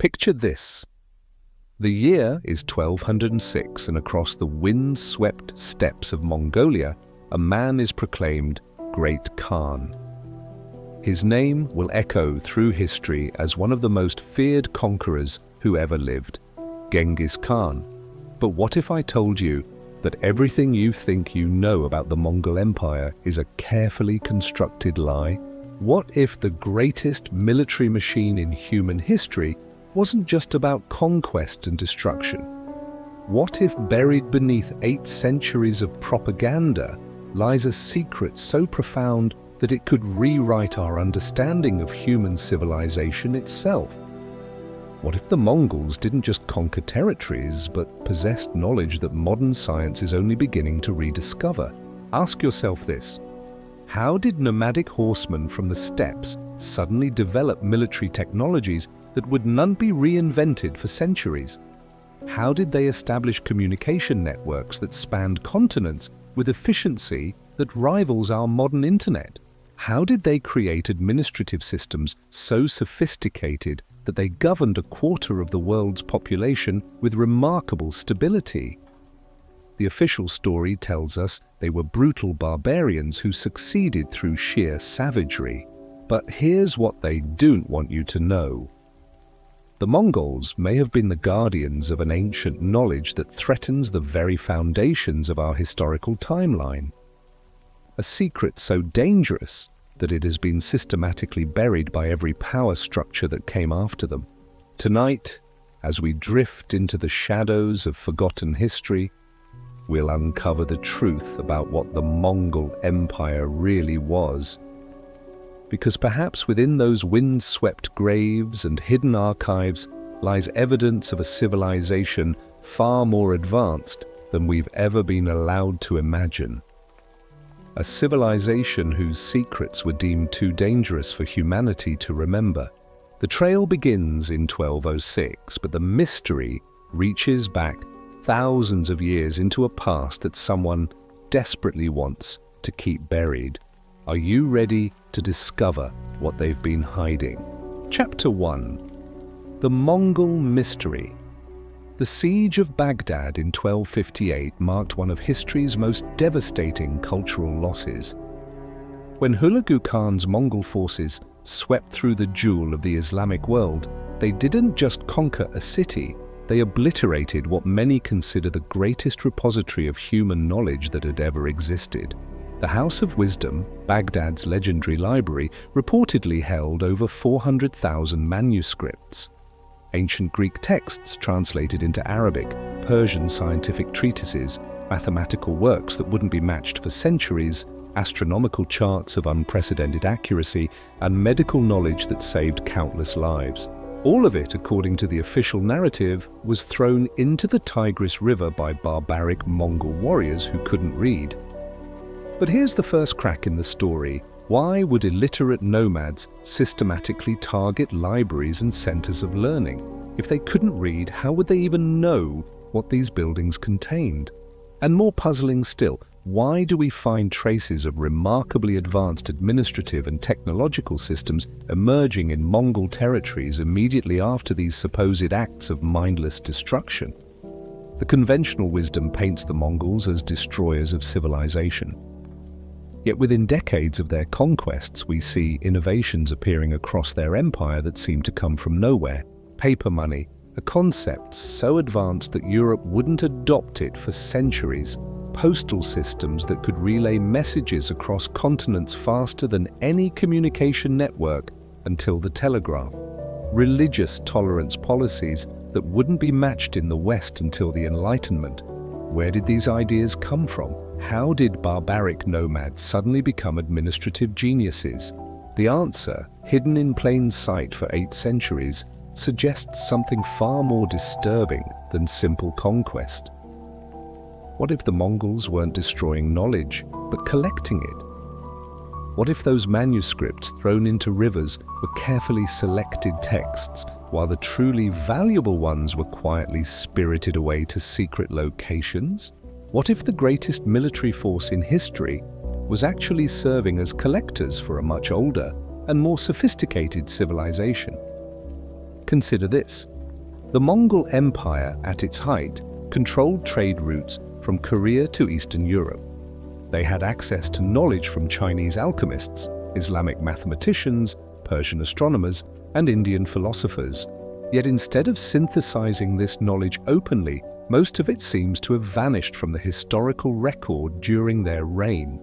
Picture this. The year is 1206, and across the wind-swept steppes of Mongolia, a man is proclaimed Great Khan. His name will echo through history as one of the most feared conquerors who ever lived, Genghis Khan. But what if I told you that everything you think you know about the Mongol Empire is a carefully constructed lie? What if the greatest military machine in human history wasn't just about conquest and destruction? What if buried beneath 8 centuries of propaganda lies a secret so profound that it could rewrite our understanding of human civilization itself? What if the Mongols didn't just conquer territories, but possessed knowledge that modern science is only beginning to rediscover? Ask yourself this: how did nomadic horsemen from the steppes suddenly develop military technologies that would none be reinvented for centuries? How did they establish communication networks that spanned continents with efficiency that rivals our modern internet? How did they create administrative systems so sophisticated that they governed a quarter of the world's population with remarkable stability? The official story tells us they were brutal barbarians who succeeded through sheer savagery. But here's what they don't want you to know. The Mongols may have been the guardians of an ancient knowledge that threatens the very foundations of our historical timeline. A secret so dangerous that it has been systematically buried by every power structure that came after them. Tonight, as we drift into the shadows of forgotten history, we'll uncover the truth about what the Mongol Empire really was. Because perhaps within those wind-swept graves and hidden archives lies evidence of a civilization far more advanced than we've ever been allowed to imagine. A civilization whose secrets were deemed too dangerous for humanity to remember. The trail begins in 1206, but the mystery reaches back thousands of years into a past that someone desperately wants to keep buried. Are you ready to discover what they've been hiding? Chapter 1. The Mongol Mystery. The siege of Baghdad in 1258 marked one of history's most devastating cultural losses. When Hulagu Khan's Mongol forces swept through the jewel of the Islamic world, they didn't just conquer a city, they obliterated what many consider the greatest repository of human knowledge that had ever existed. The House of Wisdom, Baghdad's legendary library, reportedly held over 400,000 manuscripts. Ancient Greek texts translated into Arabic, Persian scientific treatises, mathematical works that wouldn't be matched for centuries, astronomical charts of unprecedented accuracy, and medical knowledge that saved countless lives. All of it, according to the official narrative, was thrown into the Tigris River by barbaric Mongol warriors who couldn't read. But here's the first crack in the story. Why would illiterate nomads systematically target libraries and centers of learning? If they couldn't read, how would they even know what these buildings contained? And more puzzling still, why do we find traces of remarkably advanced administrative and technological systems emerging in Mongol territories immediately after these supposed acts of mindless destruction? The conventional wisdom paints the Mongols as destroyers of civilization. Yet within decades of their conquests, we see innovations appearing across their empire that seem to come from nowhere. Paper money, a concept so advanced that Europe wouldn't adopt it for centuries. Postal systems that could relay messages across continents faster than any communication network until the telegraph. Religious tolerance policies that wouldn't be matched in the West until the Enlightenment. Where did these ideas come from? How did barbaric nomads suddenly become administrative geniuses? The answer, hidden in plain sight for 8 centuries, suggests something far more disturbing than simple conquest. What if the Mongols weren't destroying knowledge, but collecting it? What if those manuscripts thrown into rivers were carefully selected texts, while the truly valuable ones were quietly spirited away to secret locations? What if the greatest military force in history was actually serving as collectors for a much older and more sophisticated civilization? Consider this. The Mongol Empire, at its height, controlled trade routes from Korea to Eastern Europe. They had access to knowledge from Chinese alchemists, Islamic mathematicians, Persian astronomers, and Indian philosophers. Yet instead of synthesizing this knowledge openly, most of it seems to have vanished from the historical record during their reign.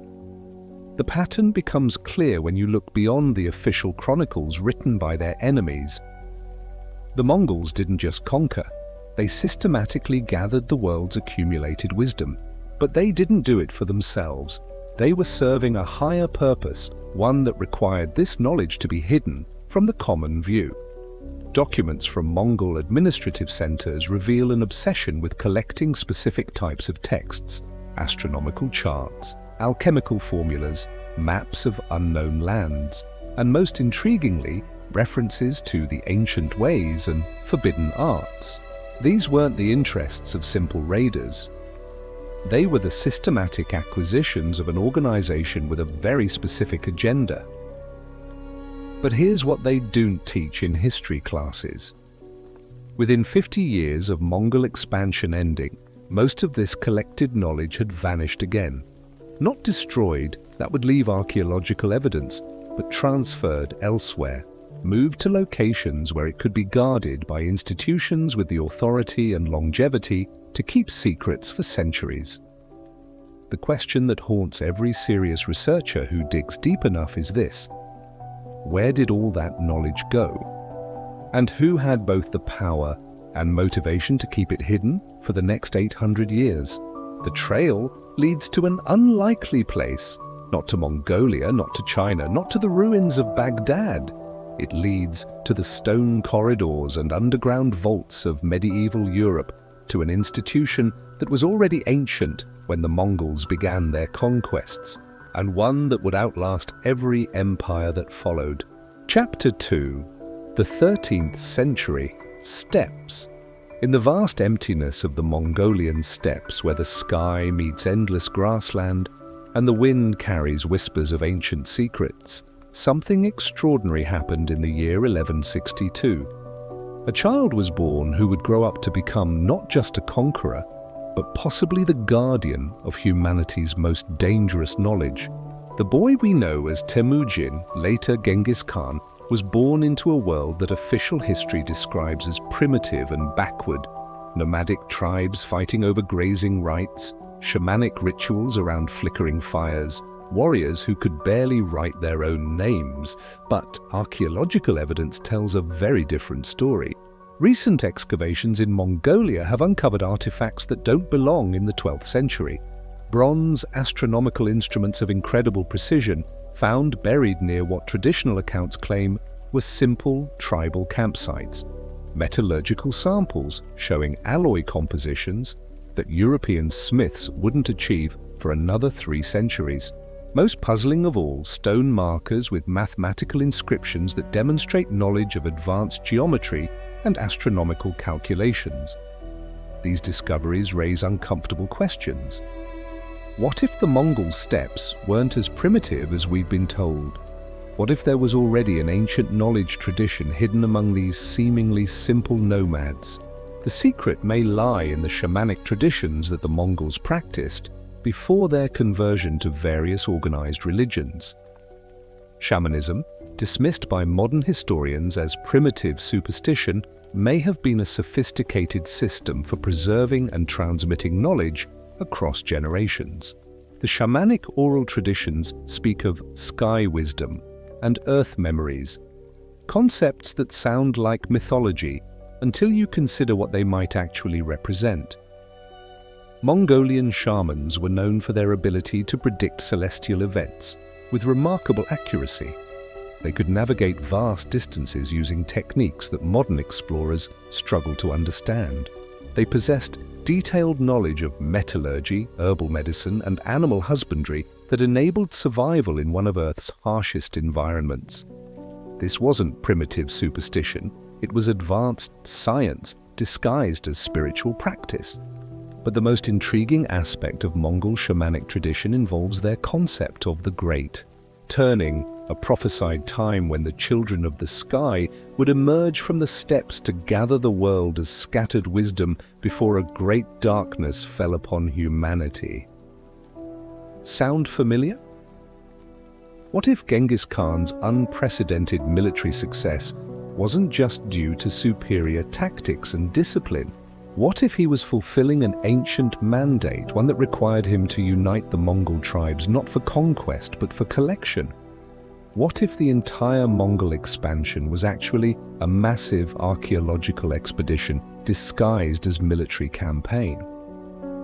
The pattern becomes clear when you look beyond the official chronicles written by their enemies. The Mongols didn't just conquer, they systematically gathered the world's accumulated wisdom. But they didn't do it for themselves. They were serving a higher purpose, one that required this knowledge to be hidden from the common view. Documents from Mongol administrative centers reveal an obsession with collecting specific types of texts, astronomical charts, alchemical formulas, maps of unknown lands, and most intriguingly, references to the ancient ways and forbidden arts. These weren't the interests of simple raiders. They were the systematic acquisitions of an organization with a very specific agenda. But here's what they don't teach in history classes. Within 50 years of Mongol expansion ending, most of this collected knowledge had vanished again. Not destroyed, that would leave archaeological evidence, but transferred elsewhere, moved to locations where it could be guarded by institutions with the authority and longevity to keep secrets for centuries. The question that haunts every serious researcher who digs deep enough is this: where did all that knowledge go? And who had both the power and motivation to keep it hidden for the next 800 years? The trail leads to an unlikely place, not to Mongolia, not to China, not to the ruins of Baghdad. It leads to the stone corridors and underground vaults of medieval Europe, to an institution that was already ancient when the Mongols began their conquests, and one that would outlast every empire that followed. Chapter 2. The 13th Century. Steppes. In the vast emptiness of the Mongolian steppes, where the sky meets endless grassland and the wind carries whispers of ancient secrets, something extraordinary happened in the year 1162. A child was born who would grow up to become not just a conqueror, but possibly the guardian of humanity's most dangerous knowledge. The boy we know as Temujin, later Genghis Khan, was born into a world that official history describes as primitive and backward. Nomadic tribes fighting over grazing rights, shamanic rituals around flickering fires, warriors who could barely write their own names. But archaeological evidence tells a very different story. Recent excavations in Mongolia have uncovered artifacts that don't belong in the 12th century. Bronze astronomical instruments of incredible precision found buried near what traditional accounts claim were simple tribal campsites. Metallurgical samples showing alloy compositions that European smiths wouldn't achieve for another 3 centuries. Most puzzling of all, stone markers with mathematical inscriptions that demonstrate knowledge of advanced geometry and astronomical calculations. These discoveries raise uncomfortable questions. What if the Mongol steppes weren't as primitive as we've been told? What if there was already an ancient knowledge tradition hidden among these seemingly simple nomads? The secret may lie in the shamanic traditions that the Mongols practiced before their conversion to various organized religions. Shamanism, dismissed by modern historians as primitive superstition, may have been a sophisticated system for preserving and transmitting knowledge across generations. The shamanic oral traditions speak of sky wisdom and earth memories, concepts that sound like mythology until you consider what they might actually represent. Mongolian shamans were known for their ability to predict celestial events with remarkable accuracy. They could navigate vast distances using techniques that modern explorers struggle to understand. They possessed detailed knowledge of metallurgy, herbal medicine, and animal husbandry that enabled survival in one of Earth's harshest environments. This wasn't primitive superstition, it was advanced science disguised as spiritual practice. But the most intriguing aspect of Mongol shamanic tradition involves their concept of the great, turning a prophesied time when the children of the sky would emerge from the steppes to gather the world as scattered wisdom before a great darkness fell upon humanity. Sound familiar? What if Genghis Khan's unprecedented military success wasn't just due to superior tactics and discipline? What if he was fulfilling an ancient mandate, one that required him to unite the Mongol tribes not for conquest but for collection? What if the entire Mongol expansion was actually a massive archaeological expedition disguised as military campaign?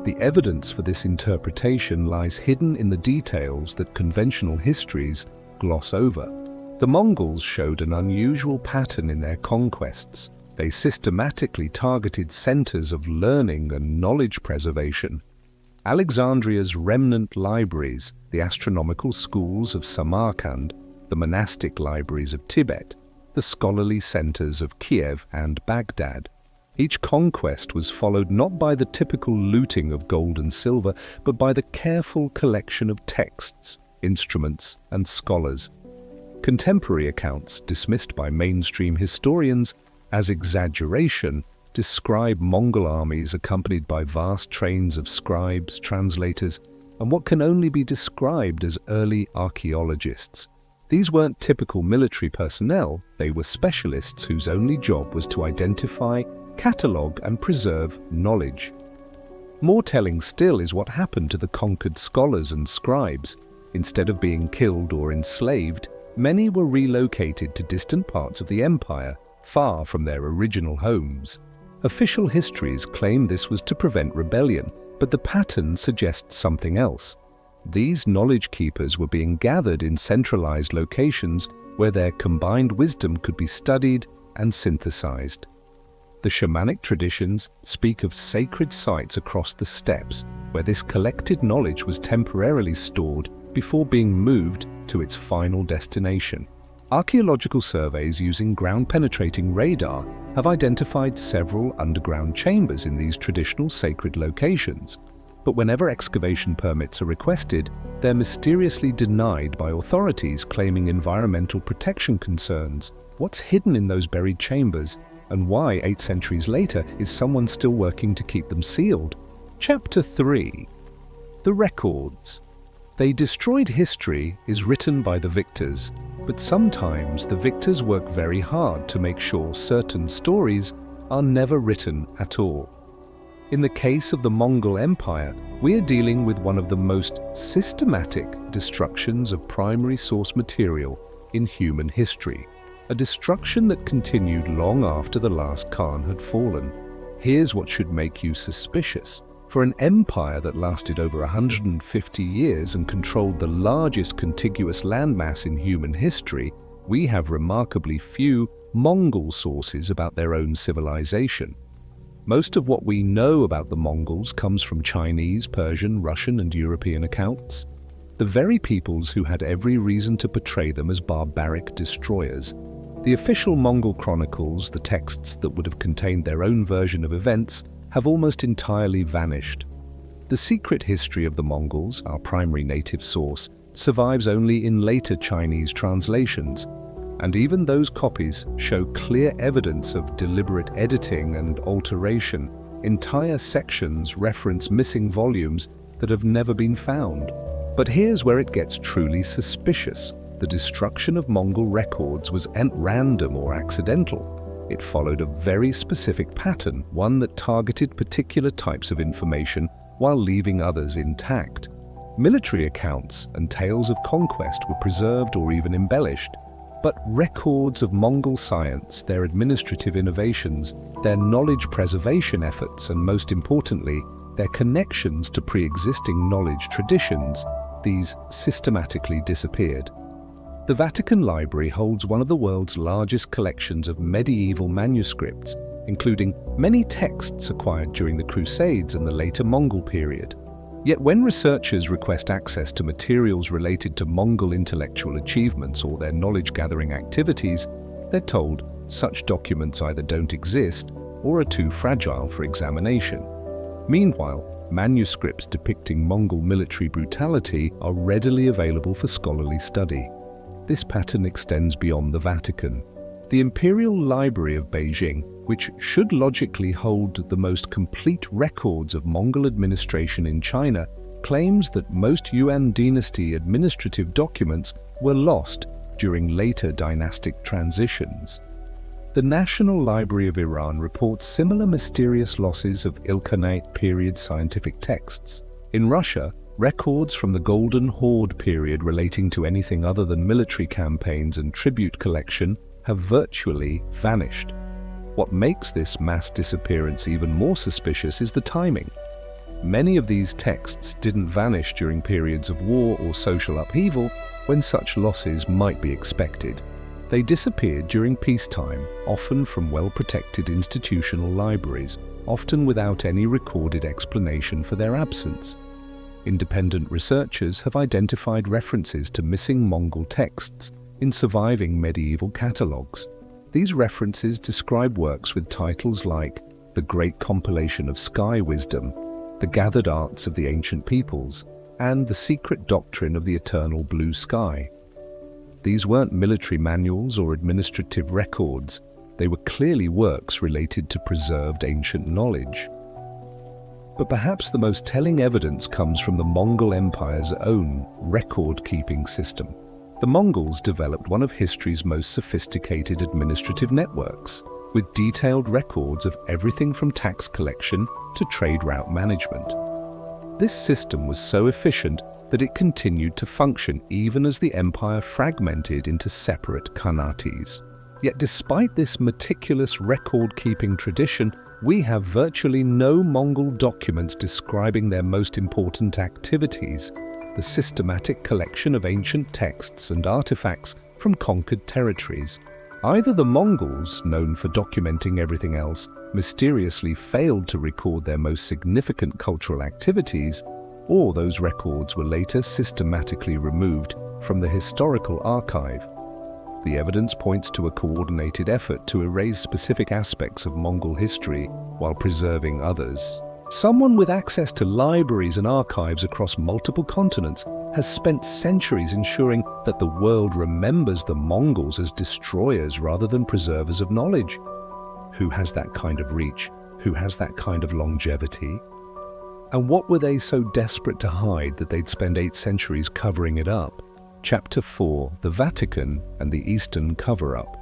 The evidence for this interpretation lies hidden in the details that conventional histories gloss over. The Mongols showed an unusual pattern in their conquests. They systematically targeted centers of learning and knowledge preservation. Alexandria's remnant libraries, the astronomical schools of Samarkand, the monastic libraries of Tibet, the scholarly centers of Kiev and Baghdad. Each conquest was followed not by the typical looting of gold and silver, but by the careful collection of texts, instruments, and scholars. Contemporary accounts, dismissed by mainstream historians as exaggeration, describe Mongol armies accompanied by vast trains of scribes, translators, and what can only be described as early archaeologists. These weren't typical military personnel, they were specialists whose only job was to identify, catalogue, and preserve knowledge. More telling still is what happened to the conquered scholars and scribes. Instead of being killed or enslaved, many were relocated to distant parts of the empire, far from their original homes. Official histories claim this was to prevent rebellion, but the pattern suggests something else. These knowledge keepers were being gathered in centralized locations where their combined wisdom could be studied and synthesized. The shamanic traditions speak of sacred sites across the steppes where this collected knowledge was temporarily stored before being moved to its final destination. Archaeological surveys using ground-penetrating radar have identified several underground chambers in these traditional sacred locations. But whenever excavation permits are requested, they're mysteriously denied by authorities claiming environmental protection concerns. What's hidden in those buried chambers, and why 8 centuries later is someone still working to keep them sealed? Chapter 3. The Records. They destroyed history is written by the victors, but sometimes the victors work very hard to make sure certain stories are never written at all. In the case of the Mongol Empire, we are dealing with one of the most systematic destructions of primary source material in human history, a destruction that continued long after the last Khan had fallen. Here's what should make you suspicious. For an empire that lasted over 150 years and controlled the largest contiguous landmass in human history, we have remarkably few Mongol sources about their own civilization. Most of what we know about the Mongols comes from Chinese, Persian, Russian, and European accounts. The very peoples who had every reason to portray them as barbaric destroyers. The official Mongol chronicles, the texts that would have contained their own version of events, have almost entirely vanished. The secret history of the Mongols, our primary native source, survives only in later Chinese translations, and even those copies show clear evidence of deliberate editing and alteration. Entire sections reference missing volumes that have never been found. But here's where it gets truly suspicious. The destruction of Mongol records wasn't random or accidental. It followed a very specific pattern, one that targeted particular types of information while leaving others intact. Military accounts and tales of conquest were preserved or even embellished, but records of Mongol science, their administrative innovations, their knowledge preservation efforts, and most importantly, their connections to pre-existing knowledge traditions, these systematically disappeared. The Vatican Library holds one of the world's largest collections of medieval manuscripts, including many texts acquired during the Crusades and the later Mongol period. Yet when researchers request access to materials related to Mongol intellectual achievements or their knowledge-gathering activities, they're told such documents either don't exist or are too fragile for examination. Meanwhile, manuscripts depicting Mongol military brutality are readily available for scholarly study. This pattern extends beyond the Vatican. The Imperial Library of Beijing, which should logically hold the most complete records of Mongol administration in China, claims that most Yuan dynasty administrative documents were lost during later dynastic transitions. The National Library of Iran reports similar mysterious losses of Ilkhanate period scientific texts. In Russia, records from the Golden Horde period relating to anything other than military campaigns and tribute collection have virtually vanished. What makes this mass disappearance even more suspicious is the timing. Many of these texts didn't vanish during periods of war or social upheaval when such losses might be expected. They disappeared during peacetime, often from well-protected institutional libraries, often without any recorded explanation for their absence. Independent researchers have identified references to missing Mongol texts in surviving medieval catalogues. These references describe works with titles like The Great Compilation of Sky Wisdom, The Gathered Arts of the Ancient Peoples, and The Secret Doctrine of the Eternal Blue Sky. These weren't military manuals or administrative records. They were clearly works related to preserved ancient knowledge. But perhaps the most telling evidence comes from the Mongol Empire's own record-keeping system. The Mongols developed one of history's most sophisticated administrative networks, with detailed records of everything from tax collection to trade route management. This system was so efficient that it continued to function even as the empire fragmented into separate khanates. Yet despite this meticulous record-keeping tradition, we have virtually no Mongol documents describing their most important activities, the systematic collection of ancient texts and artifacts from conquered territories. Either the Mongols, known for documenting everything else, mysteriously failed to record their most significant cultural activities, or those records were later systematically removed from the historical archive. The evidence points to a coordinated effort to erase specific aspects of Mongol history while preserving others. Someone with access to libraries and archives across multiple continents has spent centuries ensuring that the world remembers the Mongols as destroyers rather than preservers of knowledge. Who has that kind of reach? Who has that kind of longevity? And what were they so desperate to hide that they'd spend 8 centuries covering it up? Chapter 4: The Vatican and the Eastern Cover-Up.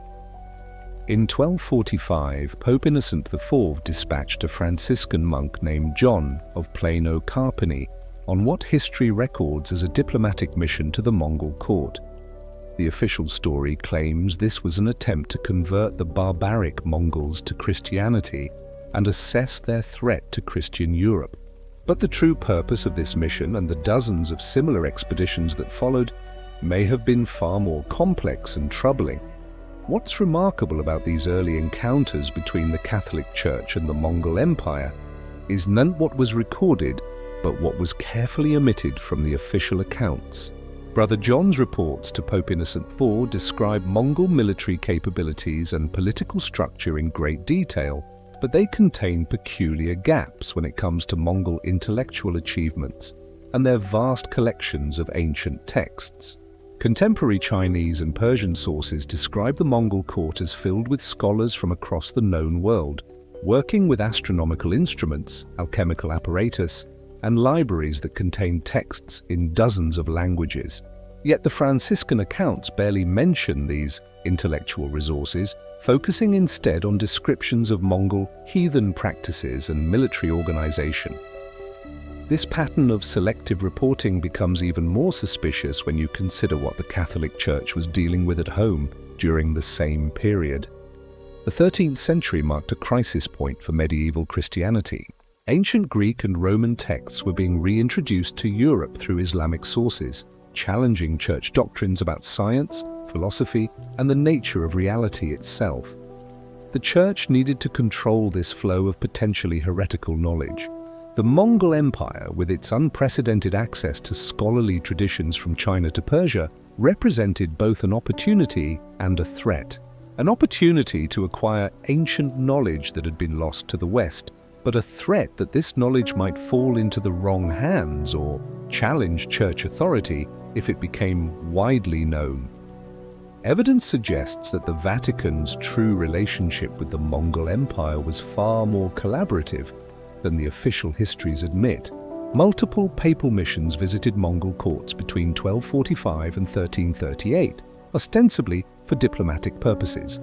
In 1245, Pope Innocent IV dispatched a Franciscan monk named John of Plano Carpini on what history records as a diplomatic mission to the Mongol court. The official story claims this was an attempt to convert the barbaric Mongols to Christianity and assess their threat to Christian Europe. But the true purpose of this mission and the dozens of similar expeditions that followed may have been far more complex and troubling. What's remarkable about these early encounters between the Catholic Church and the Mongol Empire is not what was recorded, but what was carefully omitted from the official accounts. Brother John's reports to Pope Innocent IV describe Mongol military capabilities and political structure in great detail, but they contain peculiar gaps when it comes to Mongol intellectual achievements and their vast collections of ancient texts. Contemporary Chinese and Persian sources describe the Mongol court as filled with scholars from across the known world, working with astronomical instruments, alchemical apparatus, and libraries that contain texts in dozens of languages. Yet the Franciscan accounts barely mention these intellectual resources, focusing instead on descriptions of Mongol heathen practices and military organization. This pattern of selective reporting becomes even more suspicious when you consider what the Catholic Church was dealing with at home during the same period. The 13th century marked a crisis point for medieval Christianity. Ancient Greek and Roman texts were being reintroduced to Europe through Islamic sources, challenging church doctrines about science, philosophy, and the nature of reality itself. The church needed to control this flow of potentially heretical knowledge. The Mongol Empire, with its unprecedented access to scholarly traditions from China to Persia, represented both an opportunity and a threat. An opportunity to acquire ancient knowledge that had been lost to the West, but a threat that this knowledge might fall into the wrong hands or challenge church authority if it became widely known. Evidence suggests that the Vatican's true relationship with the Mongol Empire was far more collaborative than the official histories admit. Multiple papal missions visited Mongol courts between 1245 and 1338, ostensibly for diplomatic purposes.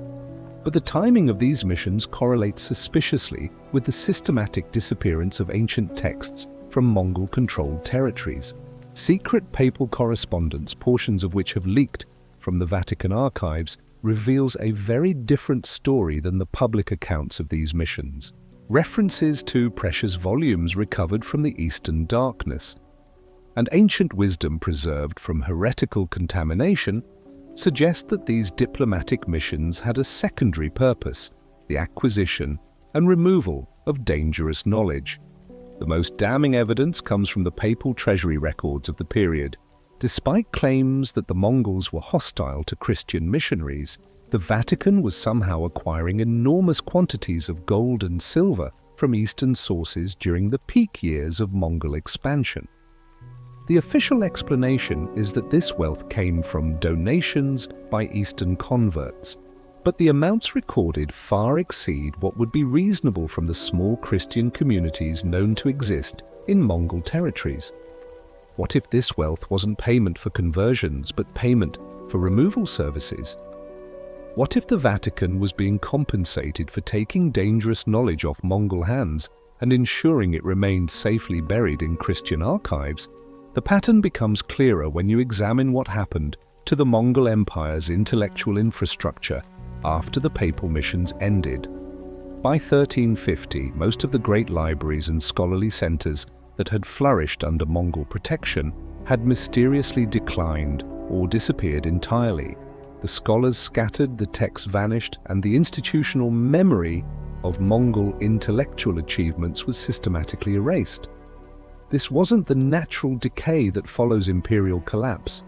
But the timing of these missions correlates suspiciously with the systematic disappearance of ancient texts from Mongol-controlled territories. Secret papal correspondence, portions of which have leaked from the Vatican archives, reveals a very different story than the public accounts of these missions. References to precious volumes recovered from the Eastern darkness and ancient wisdom preserved from heretical contamination suggest that these diplomatic missions had a secondary purpose: the acquisition and removal of dangerous knowledge. The most damning evidence comes from the papal treasury records of the period. Despite claims that the Mongols were hostile to Christian missionaries, the Vatican was somehow acquiring enormous quantities of gold and silver from Eastern sources during the peak years of Mongol expansion. The official explanation is that this wealth came from donations by Eastern converts, but the amounts recorded far exceed what would be reasonable from the small Christian communities known to exist in Mongol territories. What if this wealth wasn't payment for conversions, but payment for removal services? What if the Vatican was being compensated for taking dangerous knowledge off Mongol hands and ensuring it remained safely buried in Christian archives? The pattern becomes clearer when you examine what happened to the Mongol Empire's intellectual infrastructure after the papal missions ended. By 1350, most of the great libraries and scholarly centers that had flourished under Mongol protection had mysteriously declined or disappeared entirely. The scholars scattered, the texts vanished, and the institutional memory of Mongol intellectual achievements was systematically erased. This wasn't the natural decay that follows imperial collapse.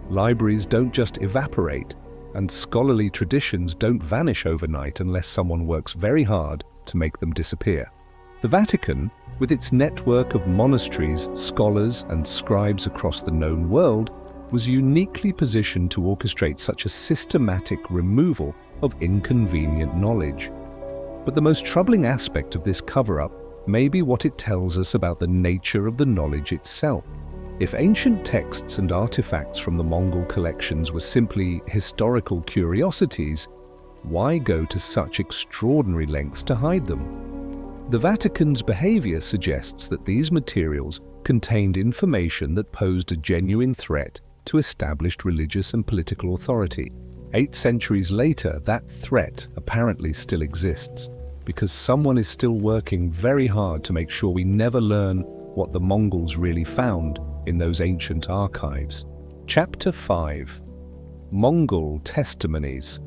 Libraries don't just evaporate, and scholarly traditions don't vanish overnight unless someone works very hard to make them disappear. The Vatican, with its network of monasteries, scholars, and scribes across the known world, was uniquely positioned to orchestrate such a systematic removal of inconvenient knowledge. But the most troubling aspect of this cover-up may be what it tells us about the nature of the knowledge itself. If ancient texts and artifacts from the Mongol collections were simply historical curiosities, why go to such extraordinary lengths to hide them? The Vatican's behavior suggests that these materials contained information that posed a genuine threat to established religious and political authority. 8 centuries later, that threat apparently still exists, because someone is still working very hard to make sure we never learn what the Mongols really found in those ancient archives. Chapter 5. Mongol Testimonies.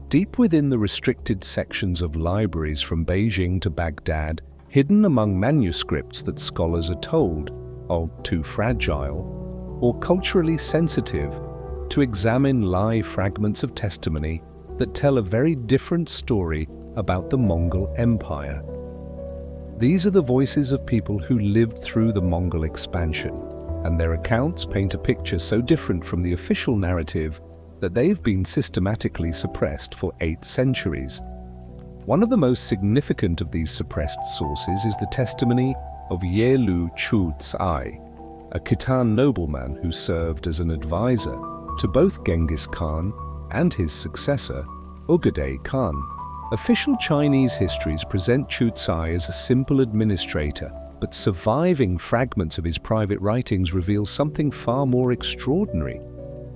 Deep within the restricted sections of libraries from Beijing to Baghdad, hidden among manuscripts that scholars are told are too fragile or culturally sensitive to examine, lie fragments of testimony that tell a very different story about the Mongol Empire. These are the voices of people who lived through the Mongol expansion, and their accounts paint a picture so different from the official narrative that they've been systematically suppressed for 8 centuries. One of the most significant of these suppressed sources is the testimony of Yelu Chu-tsai, a Khitan nobleman who served as an advisor to both Genghis Khan and his successor, Ugadai Khan. Official Chinese histories present Chu-tsai as a simple administrator, but surviving fragments of his private writings reveal something far more extraordinary.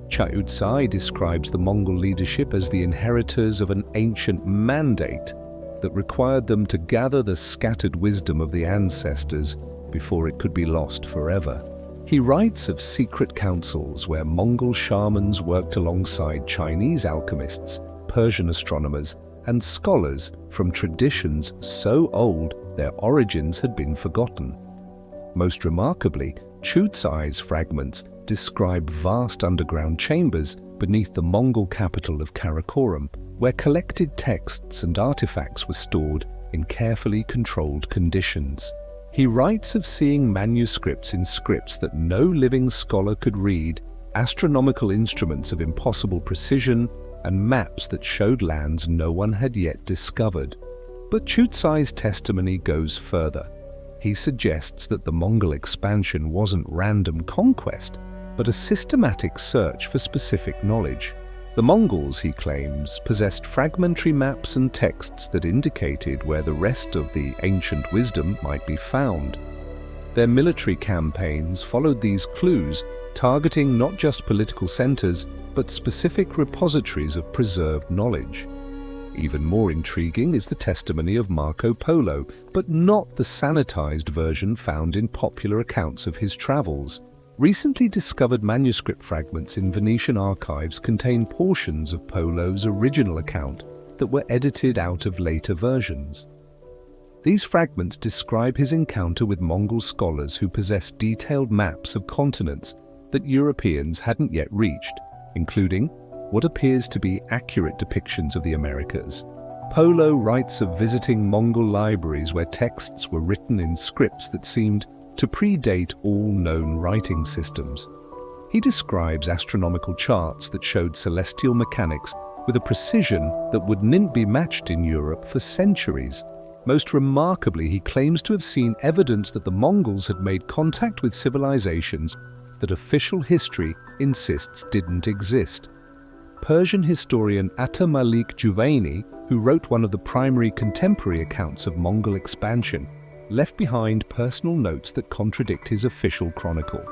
Chu-tsai describes the Mongol leadership as the inheritors of an ancient mandate that required them to gather the scattered wisdom of the ancestors before it could be lost forever. He writes of secret councils where Mongol shamans worked alongside Chinese alchemists, Persian astronomers, and scholars from traditions so old their origins had been forgotten. Most remarkably, Chu-tsai's fragments describe vast underground chambers beneath the Mongol capital of Karakorum, where collected texts and artifacts were stored in carefully controlled conditions. He writes of seeing manuscripts in scripts that no living scholar could read, astronomical instruments of impossible precision, and maps that showed lands no one had yet discovered. But Chutsai's testimony goes further. He suggests that the Mongol expansion wasn't random conquest, but a systematic search for specific knowledge. The Mongols, he claims, possessed fragmentary maps and texts that indicated where the rest of the ancient wisdom might be found. Their military campaigns followed these clues, targeting not just political centers, but specific repositories of preserved knowledge. Even more intriguing is the testimony of Marco Polo, but not the sanitized version found in popular accounts of his travels. Recently discovered manuscript fragments in Venetian archives contain portions of Polo's original account that were edited out of later versions. These fragments describe his encounter with Mongol scholars who possessed detailed maps of continents that Europeans hadn't yet reached, including what appears to be accurate depictions of the Americas. Polo writes of visiting Mongol libraries where texts were written in scripts that seemed to predate all known writing systems. He describes astronomical charts that showed celestial mechanics with a precision that wouldn't be matched in Europe for centuries. Most remarkably, he claims to have seen evidence that the Mongols had made contact with civilizations that official history insists didn't exist. Persian historian Atta Malik Juvaini, who wrote one of the primary contemporary accounts of Mongol expansion, left behind personal notes that contradict his official chronicle.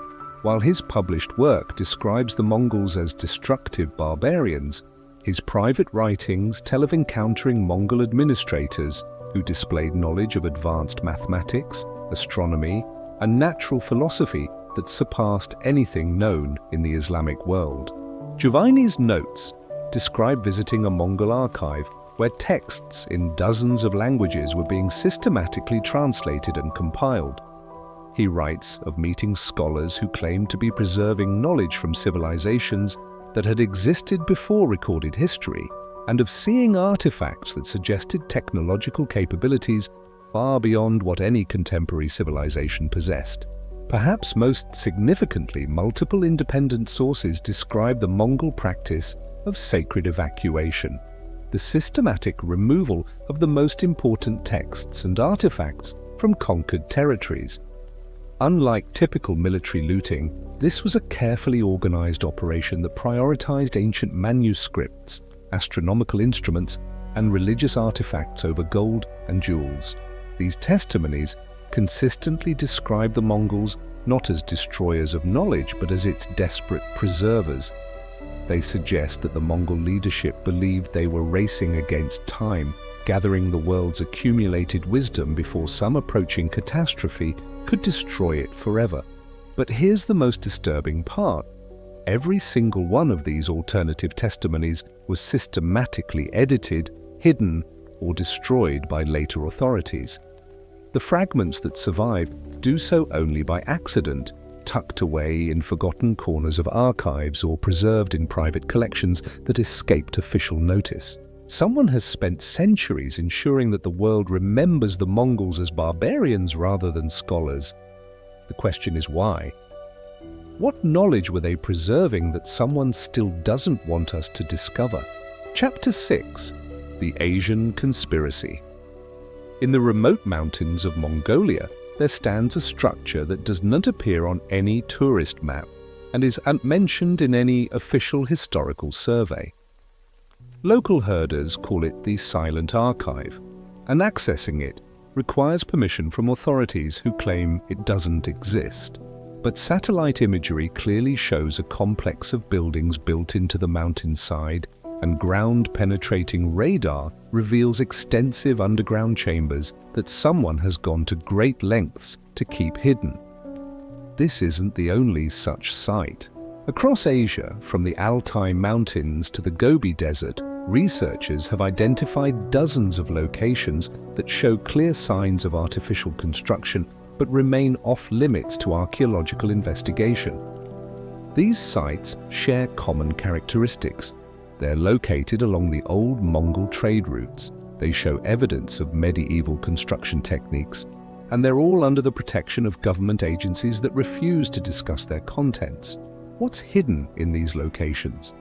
While his published work describes the Mongols as destructive barbarians, his private writings tell of encountering Mongol administrators who displayed knowledge of advanced mathematics, astronomy, and natural philosophy that surpassed anything known in the Islamic world. Juvaini's notes describe visiting a Mongol archive where texts in dozens of languages were being systematically translated and compiled. He writes of meeting scholars who claimed to be preserving knowledge from civilizations that had existed before recorded history, and of seeing artifacts that suggested technological capabilities far beyond what any contemporary civilization possessed. Perhaps most significantly, multiple independent sources describe the Mongol practice of sacred evacuation, the systematic removal of the most important texts and artifacts from conquered territories. Unlike typical military looting, this was a carefully organized operation that prioritized ancient manuscripts, astronomical instruments, and religious artifacts over gold and jewels. These testimonies consistently describe the Mongols not as destroyers of knowledge, but as its desperate preservers. They suggest that the Mongol leadership believed they were racing against time, gathering the world's accumulated wisdom before some approaching catastrophe could destroy it forever. But here's the most disturbing part. Every single one of these alternative testimonies was systematically edited, hidden, or destroyed by later authorities. The fragments that survive do so only by accident, tucked away in forgotten corners of archives or preserved in private collections that escaped official notice. Someone has spent centuries ensuring that the world remembers the Mongols as barbarians rather than scholars. The question is why? What knowledge were they preserving that someone still doesn't want us to discover? Chapter 6: The Asian Conspiracy. In the remote mountains of Mongolia, there stands a structure that does not appear on any tourist map and is unmentioned in any official historical survey. Local herders call it the Silent Archive, and accessing it requires permission from authorities who claim it doesn't exist. But satellite imagery clearly shows a complex of buildings built into the mountainside, and ground-penetrating radar reveals extensive underground chambers that someone has gone to great lengths to keep hidden. This isn't the only such site. Across Asia, from the Altai Mountains to the Gobi Desert, researchers have identified dozens of locations that show clear signs of artificial construction but remain off-limits to archaeological investigation. These sites share common characteristics. They're located along the old Mongol trade routes. They show evidence of medieval construction techniques, and they're all under the protection of government agencies that refuse to discuss their contents. What's hidden in these locations?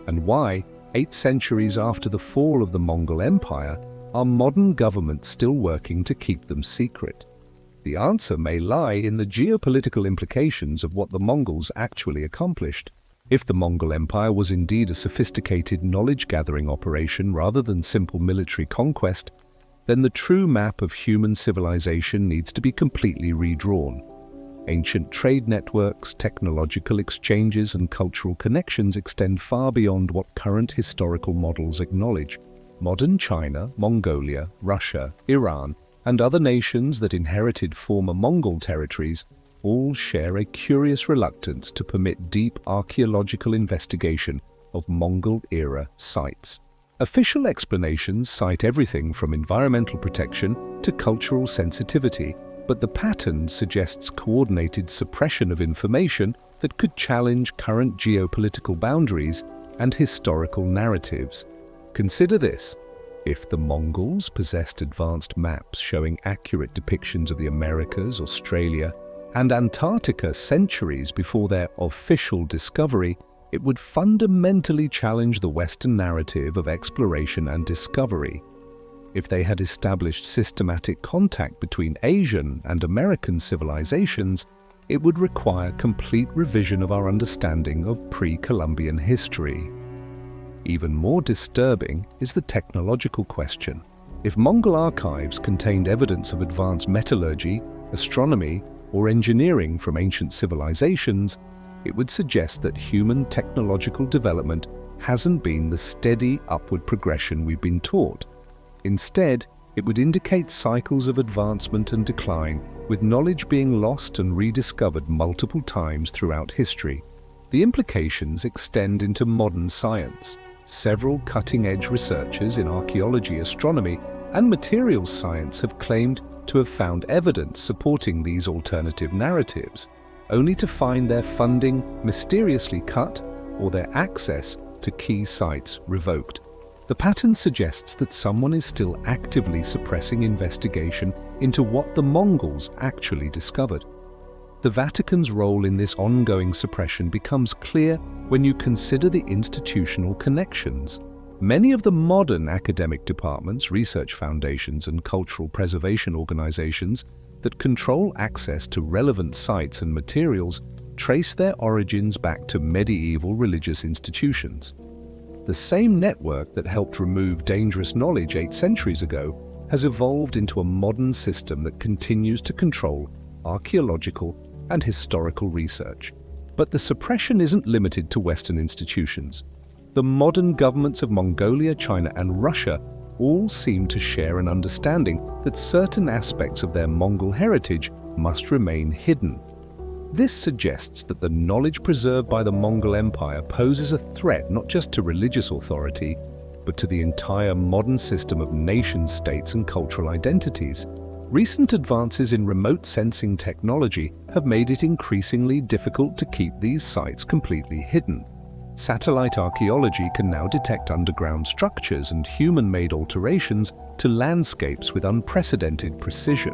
And why, 8 centuries after the fall of the Mongol Empire, are modern governments still working to keep them secret? The answer may lie in the geopolitical implications of what the Mongols actually accomplished. If the Mongol Empire was indeed a sophisticated knowledge-gathering operation rather than simple military conquest, then the true map of human civilization needs to be completely redrawn. Ancient trade networks, technological exchanges, and cultural connections extend far beyond what current historical models acknowledge. Modern China, Mongolia, Russia, Iran, and other nations that inherited former Mongol territories all share a curious reluctance to permit deep archaeological investigation of Mongol-era sites. Official explanations cite everything from environmental protection to cultural sensitivity, but the pattern suggests coordinated suppression of information that could challenge current geopolitical boundaries and historical narratives. Consider this. If the Mongols possessed advanced maps showing accurate depictions of the Americas, Australia, and Antarctica centuries before their official discovery, it would fundamentally challenge the Western narrative of exploration and discovery. If they had established systematic contact between Asian and American civilizations, it would require complete revision of our understanding of pre-Columbian history. Even more disturbing is the technological question. If Mongol archives contained evidence of advanced metallurgy, astronomy, or engineering from ancient civilizations, it would suggest that human technological development hasn't been the steady upward progression we've been taught. Instead, it would indicate cycles of advancement and decline, with knowledge being lost and rediscovered multiple times throughout history. The implications extend into modern science. Several cutting-edge researchers in archaeology, astronomy, and materials science have claimed to have found evidence supporting these alternative narratives, only to find their funding mysteriously cut or their access to key sites revoked. The pattern suggests that someone is still actively suppressing investigation into what the Mongols actually discovered. The Vatican's role in this ongoing suppression becomes clear when you consider the institutional connections. Many of the modern academic departments, research foundations, and cultural preservation organizations that control access to relevant sites and materials trace their origins back to medieval religious institutions. The same network that helped remove dangerous knowledge 8 centuries ago has evolved into a modern system that continues to control archaeological and historical research. But the suppression isn't limited to Western institutions. The modern governments of Mongolia, China, and Russia all seem to share an understanding that certain aspects of their Mongol heritage must remain hidden. This suggests that the knowledge preserved by the Mongol Empire poses a threat not just to religious authority, but to the entire modern system of nation-states and cultural identities. Recent advances in remote sensing technology have made it increasingly difficult to keep these sites completely hidden. Satellite archaeology can now detect underground structures and human-made alterations to landscapes with unprecedented precision.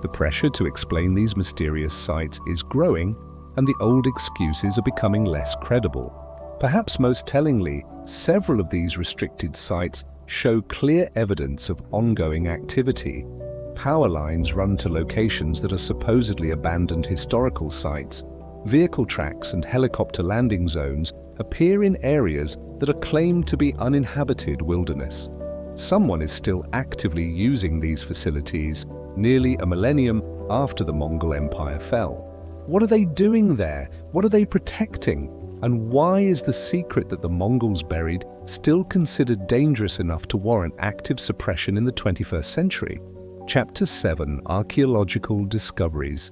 The pressure to explain these mysterious sites is growing, and the old excuses are becoming less credible. Perhaps most tellingly, several of these restricted sites show clear evidence of ongoing activity. Power lines run to locations that are supposedly abandoned historical sites. Vehicle tracks and helicopter landing zones appear in areas that are claimed to be uninhabited wilderness. Someone is still actively using these facilities nearly a millennium after the Mongol Empire fell. What are they doing there? What are they protecting? And why is the secret that the Mongols buried still considered dangerous enough to warrant active suppression in the 21st century? Chapter 7: Archaeological Discoveries.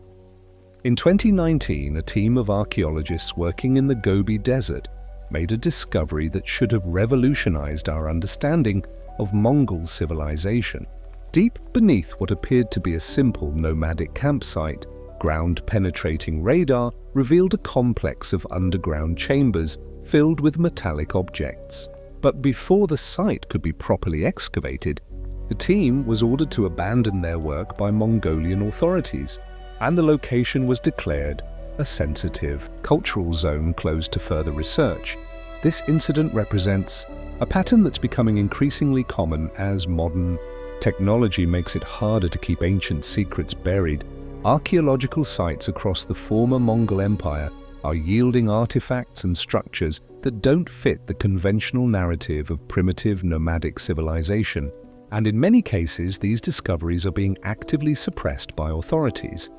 In 2019, a team of archaeologists working in the Gobi Desert made a discovery that should have revolutionized our understanding of Mongol civilization. Deep beneath what appeared to be a simple nomadic campsite, ground-penetrating radar revealed a complex of underground chambers filled with metallic objects. But before the site could be properly excavated, the team was ordered to abandon their work by Mongolian authorities, and the location was declared a sensitive cultural zone closed to further research. This incident represents a pattern that's becoming increasingly common as modern technology makes it harder to keep ancient secrets buried. Archaeological sites across the former Mongol Empire are yielding artifacts and structures that don't fit the conventional narrative of primitive nomadic civilization, and in many cases these discoveries are being actively suppressed by authorities.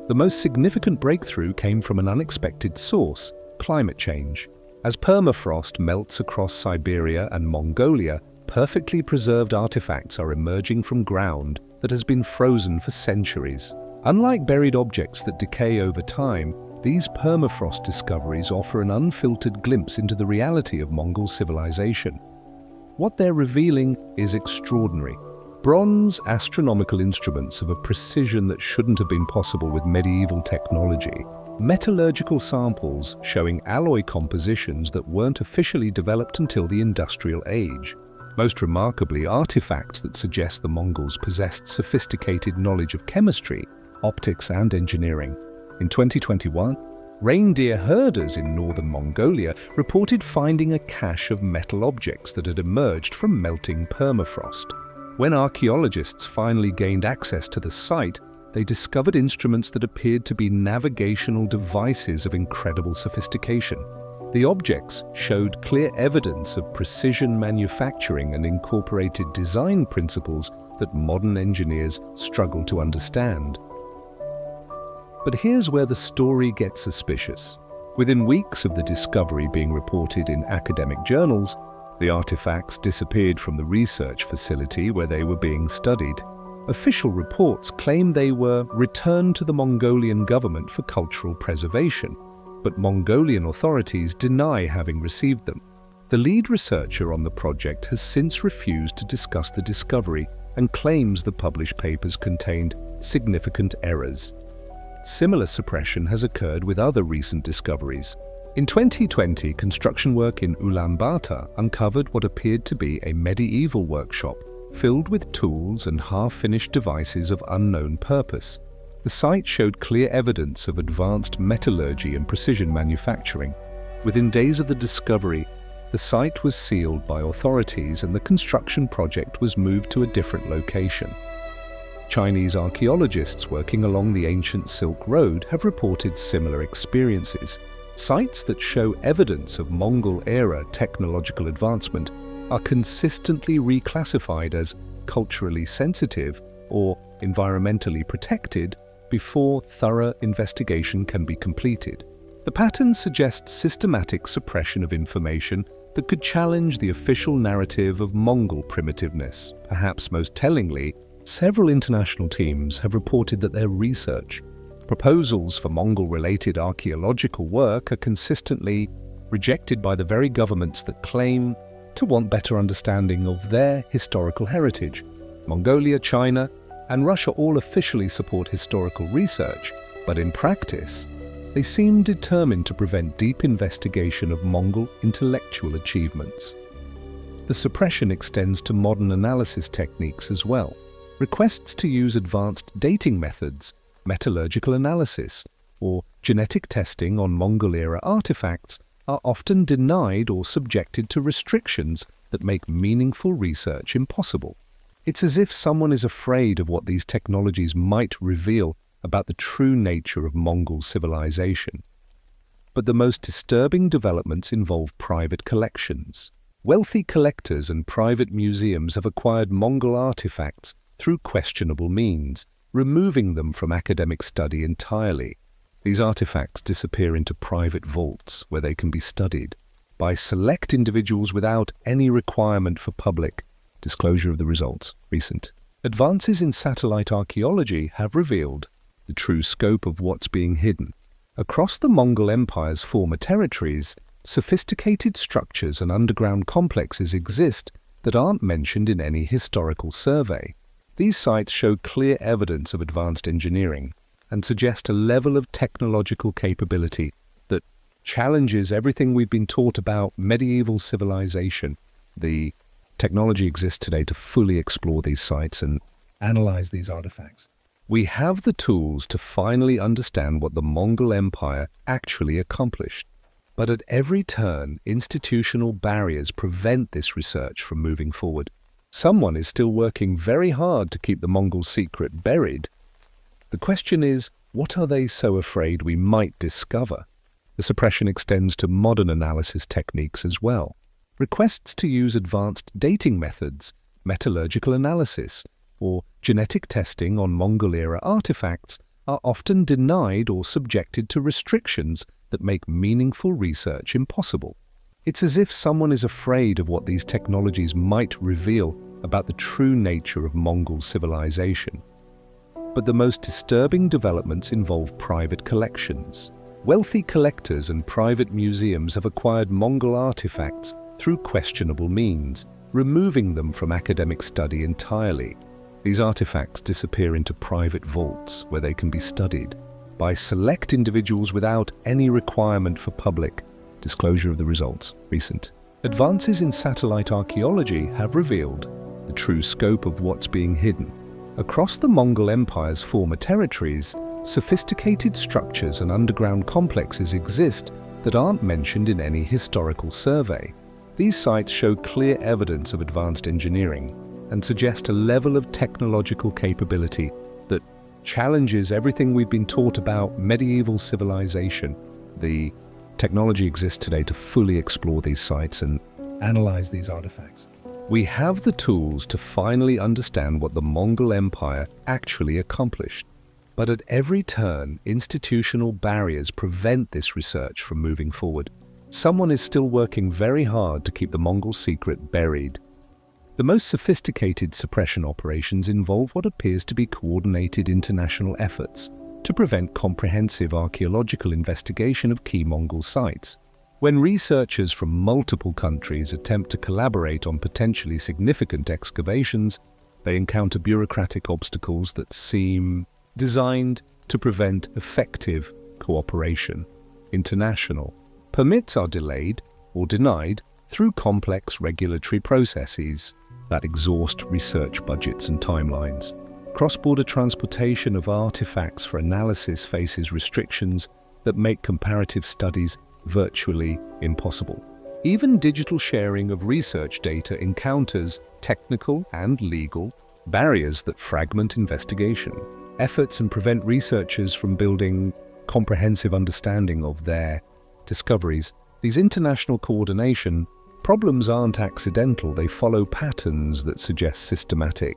The most significant breakthrough came from an unexpected source: climate change. As permafrost melts across Siberia and Mongolia, perfectly preserved artifacts are emerging from ground that has been frozen for centuries. Unlike buried objects that decay over time, these permafrost discoveries offer an unfiltered glimpse into the reality of Mongol civilization. What they're revealing is extraordinary. Bronze astronomical instruments of a precision that shouldn't have been possible with medieval technology. Metallurgical samples showing alloy compositions that weren't officially developed until the industrial age. Most remarkably, artifacts that suggest the Mongols possessed sophisticated knowledge of chemistry, optics, and engineering. In 2021, reindeer herders in northern Mongolia reported finding a cache of metal objects that had emerged from melting permafrost. When archaeologists finally gained access to the site, they discovered instruments that appeared to be navigational devices of incredible sophistication. The objects showed clear evidence of precision manufacturing and incorporated design principles that modern engineers struggle to understand. But here's where the story gets suspicious. Within weeks of the discovery being reported in academic journals, the artifacts disappeared from the research facility where they were being studied. Official reports claim they were returned to the Mongolian government for cultural preservation, but Mongolian authorities deny having received them. The lead researcher on the project has since refused to discuss the discovery and claims the published papers contained significant errors. Similar suppression has occurred with other recent discoveries. In 2020, construction work in Ulaanbaatar uncovered what appeared to be a medieval workshop filled with tools and half-finished devices of unknown purpose. The site showed clear evidence of advanced metallurgy and precision manufacturing. Within days of the discovery, the site was sealed by authorities and the construction project was moved to a different location. Chinese archaeologists working along the ancient Silk Road have reported similar experiences. Sites that show evidence of Mongol-era technological advancement are consistently reclassified as culturally sensitive or environmentally protected before thorough investigation can be completed. The pattern suggests systematic suppression of information that could challenge the official narrative of Mongol primitiveness. Perhaps most tellingly, several international teams have reported that their research proposals for Mongol-related archaeological work are consistently rejected by the very governments that claim to want better understanding of their historical heritage. Mongolia, China, and Russia all officially support historical research, but in practice, they seem determined to prevent deep investigation of Mongol intellectual achievements. The suppression extends to modern analysis techniques as well. Requests to use advanced dating methods, metallurgical analysis, or genetic testing on Mongol-era artifacts are often denied or subjected to restrictions that make meaningful research impossible. It's as if someone is afraid of what these technologies might reveal about the true nature of Mongol civilization. But the most disturbing developments involve private collections. Wealthy collectors and private museums have acquired Mongol artifacts through questionable means, removing them from academic study entirely. These artifacts disappear into private vaults where they can be studied by select individuals without any requirement for public disclosure of the results. Recent advances in satellite archaeology have revealed the true scope of what's being hidden. Across the Mongol Empire's former territories, sophisticated structures and underground complexes exist that aren't mentioned in any historical survey. These sites show clear evidence of advanced engineering and suggest a level of technological capability that challenges everything we've been taught about medieval civilization. The technology exists today to fully explore these sites and analyze these artifacts. We have the tools to finally understand what the Mongol Empire actually accomplished. But at every turn, institutional barriers prevent this research from moving forward. Someone is still working very hard to keep the Mongol secret buried. The question is, what are they so afraid we might discover? The suppression extends to modern analysis techniques as well. Requests to use advanced dating methods, metallurgical analysis, or genetic testing on Mongol-era artifacts are often denied or subjected to restrictions that make meaningful research impossible. It's as if someone is afraid of what these technologies might reveal about the true nature of Mongol civilization. But the most disturbing developments involve private collections. Wealthy collectors and private museums have acquired Mongol artifacts through questionable means, removing them from academic study entirely. These artifacts disappear into private vaults where they can be studied by select individuals without any requirement for public disclosure of the results. Recent advances in satellite archaeology have revealed the true scope of what's being hidden. Across the Mongol Empire's former territories, sophisticated structures and underground complexes exist that aren't mentioned in any historical survey. These sites show clear evidence of advanced engineering and suggest a level of technological capability that challenges everything we've been taught about medieval civilization. The technology exists today to fully explore these sites and analyze these artifacts. We have the tools to finally understand what the Mongol Empire actually accomplished. But at every turn, institutional barriers prevent this research from moving forward. Someone is still working very hard to keep the Mongol secret buried. The most sophisticated suppression operations involve what appears to be coordinated international efforts to prevent comprehensive archaeological investigation of key Mongol sites. When researchers from multiple countries attempt to collaborate on potentially significant excavations, they encounter bureaucratic obstacles that seem designed to prevent effective cooperation. International permits are delayed or denied through complex regulatory processes that exhaust research budgets and timelines. Cross-border transportation of artifacts for analysis faces restrictions that make comparative studies virtually impossible. Even digital sharing of research data encounters technical and legal barriers that fragment investigation efforts and prevent researchers from building comprehensive understanding of their discoveries. These international coordination problems aren't accidental. They follow patterns that suggest systematic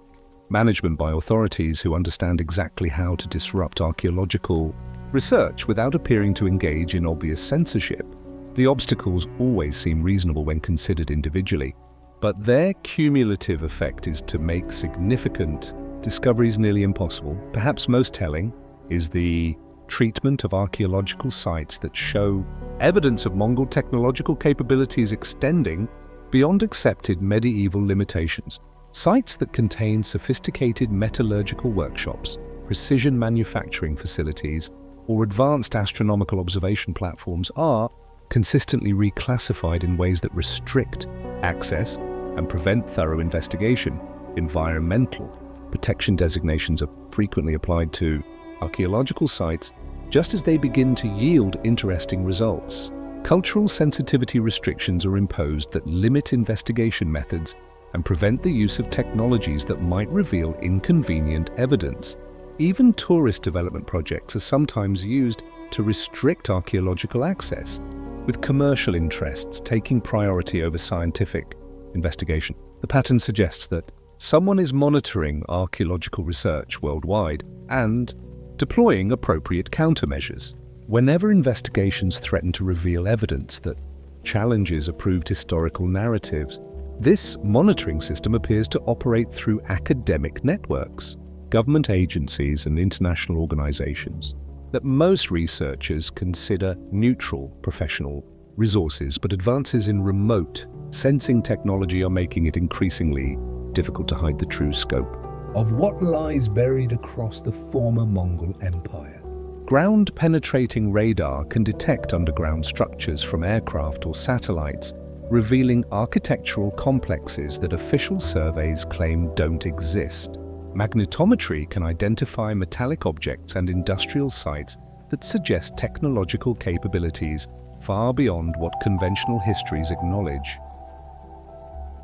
management by authorities who understand exactly how to disrupt archaeological research without appearing to engage in obvious censorship. The obstacles always seem reasonable when considered individually, but their cumulative effect is to make significant discoveries nearly impossible. Perhaps most telling is the treatment of archaeological sites that show evidence of Mongol technological capabilities extending beyond accepted medieval limitations. Sites that contain sophisticated metallurgical workshops, precision manufacturing facilities, or advanced astronomical observation platforms are consistently reclassified in ways that restrict access and prevent thorough investigation. Environmental protection designations are frequently applied to archaeological sites just as they begin to yield interesting results. Cultural sensitivity restrictions are imposed that limit investigation methods and prevent the use of technologies that might reveal inconvenient evidence. Even tourist development projects are sometimes used to restrict archaeological access, with commercial interests taking priority over scientific investigation. The pattern suggests that someone is monitoring archaeological research worldwide and deploying appropriate countermeasures. Whenever investigations threaten to reveal evidence that challenges approved historical narratives, this monitoring system appears to operate through academic networks, government agencies, and international organizations that most researchers consider neutral professional resources, but advances in remote sensing technology are making it increasingly difficult to hide the true scope of what lies buried across the former Mongol Empire. Ground-penetrating radar can detect underground structures from aircraft or satellites, revealing architectural complexes that official surveys claim don't exist. Magnetometry can identify metallic objects and industrial sites that suggest technological capabilities far beyond what conventional histories acknowledge.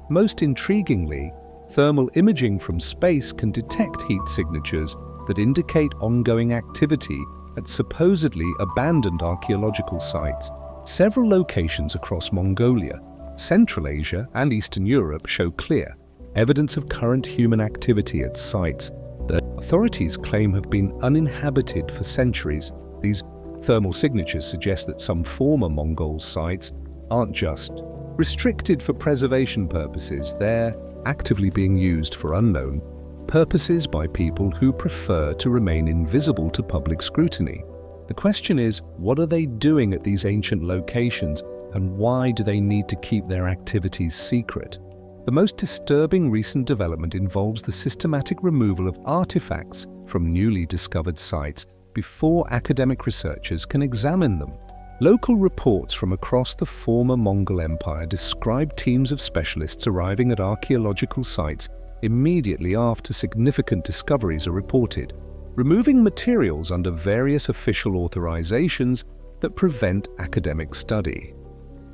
Most intriguingly, thermal imaging from space can detect heat signatures that indicate ongoing activity at supposedly abandoned archaeological sites. Several locations across Mongolia, Central Asia, and Eastern Europe show clear evidence of current human activity at sites that authorities claim have been uninhabited for centuries. These thermal signatures suggest that some former Mongol sites aren't just restricted for preservation purposes, they're actively being used for unknown purposes by people who prefer to remain invisible to public scrutiny. The question is, what are they doing at these ancient locations, and why do they need to keep their activities secret? The most disturbing recent development involves the systematic removal of artifacts from newly discovered sites before academic researchers can examine them. Local reports from across the former Mongol Empire describe teams of specialists arriving at archaeological sites immediately after significant discoveries are reported, removing materials under various official authorizations that prevent academic study.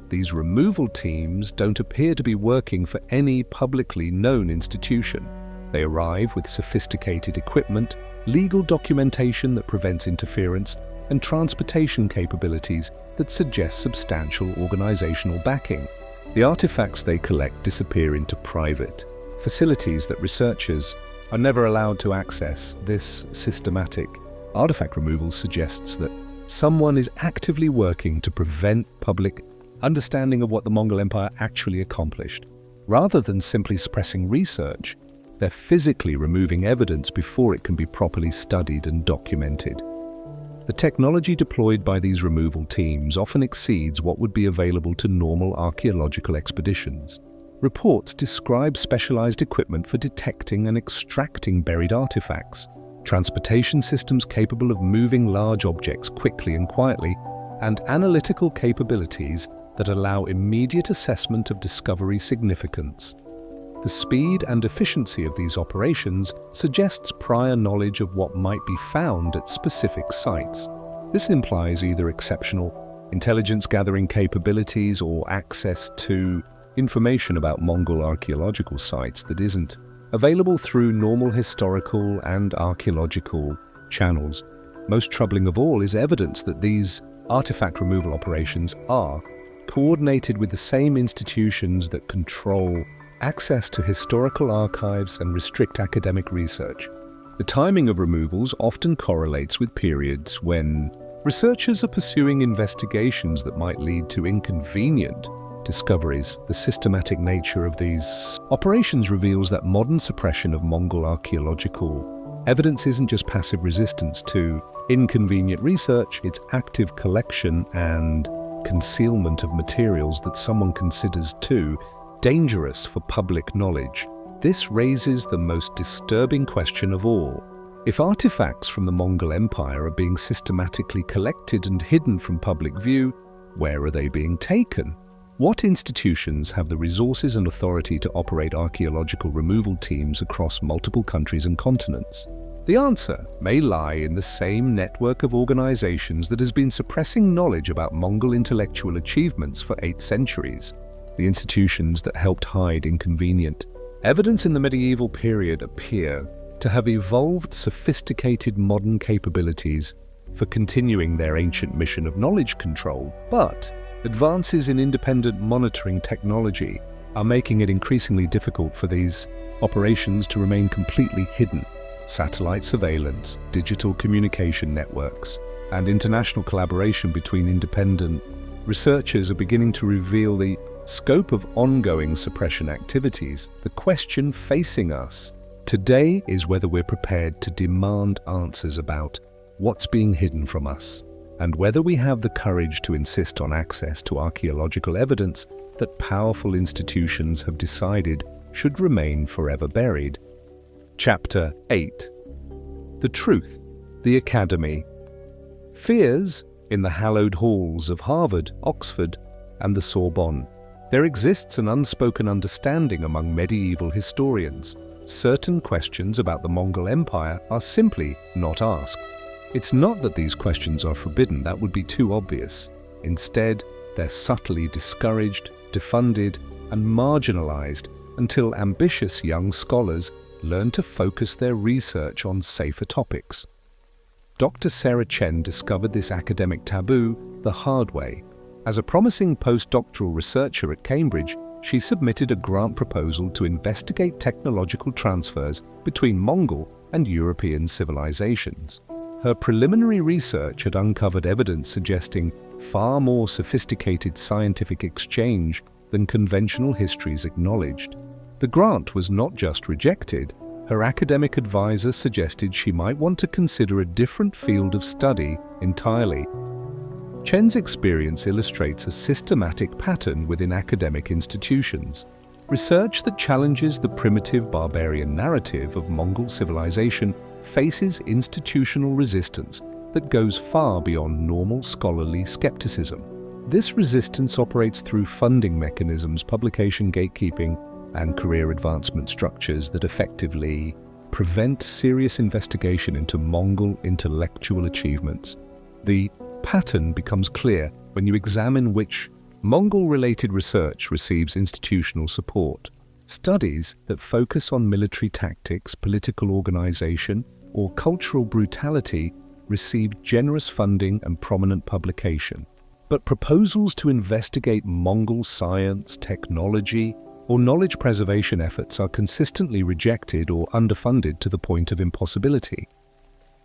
These removal teams don't appear to be working for any publicly known institution. They arrive with sophisticated equipment, legal documentation that prevents interference, and transportation capabilities that suggest substantial organizational backing. The artifacts they collect disappear into private facilities that researchers are never allowed to access. This systematic artifact removal suggests that someone is actively working to prevent public understanding of what the Mongol Empire actually accomplished. Rather than simply suppressing research, they're physically removing evidence before it can be properly studied and documented. The technology deployed by these removal teams often exceeds what would be available to normal archaeological expeditions. Reports describe specialized equipment for detecting and extracting buried artifacts, transportation systems capable of moving large objects quickly and quietly, and analytical capabilities that allow immediate assessment of discovery significance. The speed and efficiency of these operations suggests prior knowledge of what might be found at specific sites. This implies either exceptional intelligence gathering capabilities or access to information about Mongol archaeological sites that isn't available through normal historical and archaeological channels. Most troubling of all is evidence that these artifact removal operations are coordinated with the same institutions that control access to historical archives and restrict academic research. The timing of removals often correlates with periods when researchers are pursuing investigations that might lead to inconvenient discoveries. The systematic nature of these operations reveals that modern suppression of Mongol archaeological evidence isn't just passive resistance to inconvenient research, it's active collection and concealment of materials that someone considers too dangerous for public knowledge. This raises the most disturbing question of all. If artifacts from the Mongol Empire are being systematically collected and hidden from public view, where are they being taken? What institutions have the resources and authority to operate archaeological removal teams across multiple countries and continents? The answer may lie in the same network of organizations that has been suppressing knowledge about Mongol intellectual achievements for 8 centuries. The institutions that helped hide inconvenient evidence in the medieval period appear to have evolved sophisticated modern capabilities for continuing their ancient mission of knowledge control, but advances in independent monitoring technology are making it increasingly difficult for these operations to remain completely hidden. Satellite surveillance, digital communication networks, and international collaboration between independent researchers are beginning to reveal the scope of ongoing suppression activities. The question facing us today is whether we're prepared to demand answers about what's being hidden from us, and whether we have the courage to insist on access to archaeological evidence that powerful institutions have decided should remain forever buried. Chapter 8. The Truth, the Academy. Fears in the hallowed halls of Harvard, Oxford, and the Sorbonne. There exists an unspoken understanding among medieval historians. Certain questions about the Mongol Empire are simply not asked. It's not that these questions are forbidden, that would be too obvious. Instead, they're subtly discouraged, defunded, and marginalized until ambitious young scholars learn to focus their research on safer topics. Dr. Sarah Chen discovered this academic taboo the hard way. As a promising postdoctoral researcher at Cambridge, she submitted a grant proposal to investigate technological transfers between Mongol and European civilizations. Her preliminary research had uncovered evidence suggesting far more sophisticated scientific exchange than conventional histories acknowledged. The grant was not just rejected, her academic advisor suggested she might want to consider a different field of study entirely. Chen's experience illustrates a systematic pattern within academic institutions. Research that challenges the primitive barbarian narrative of Mongol civilization faces institutional resistance that goes far beyond normal scholarly skepticism. This resistance operates through funding mechanisms, publication gatekeeping, and career advancement structures that effectively prevent serious investigation into Mongol intellectual achievements. The pattern becomes clear when you examine which Mongol-related research receives institutional support. Studies that focus on military tactics, political organization, or cultural brutality receive generous funding and prominent publication. But proposals to investigate Mongol science, technology, or knowledge preservation efforts are consistently rejected or underfunded to the point of impossibility.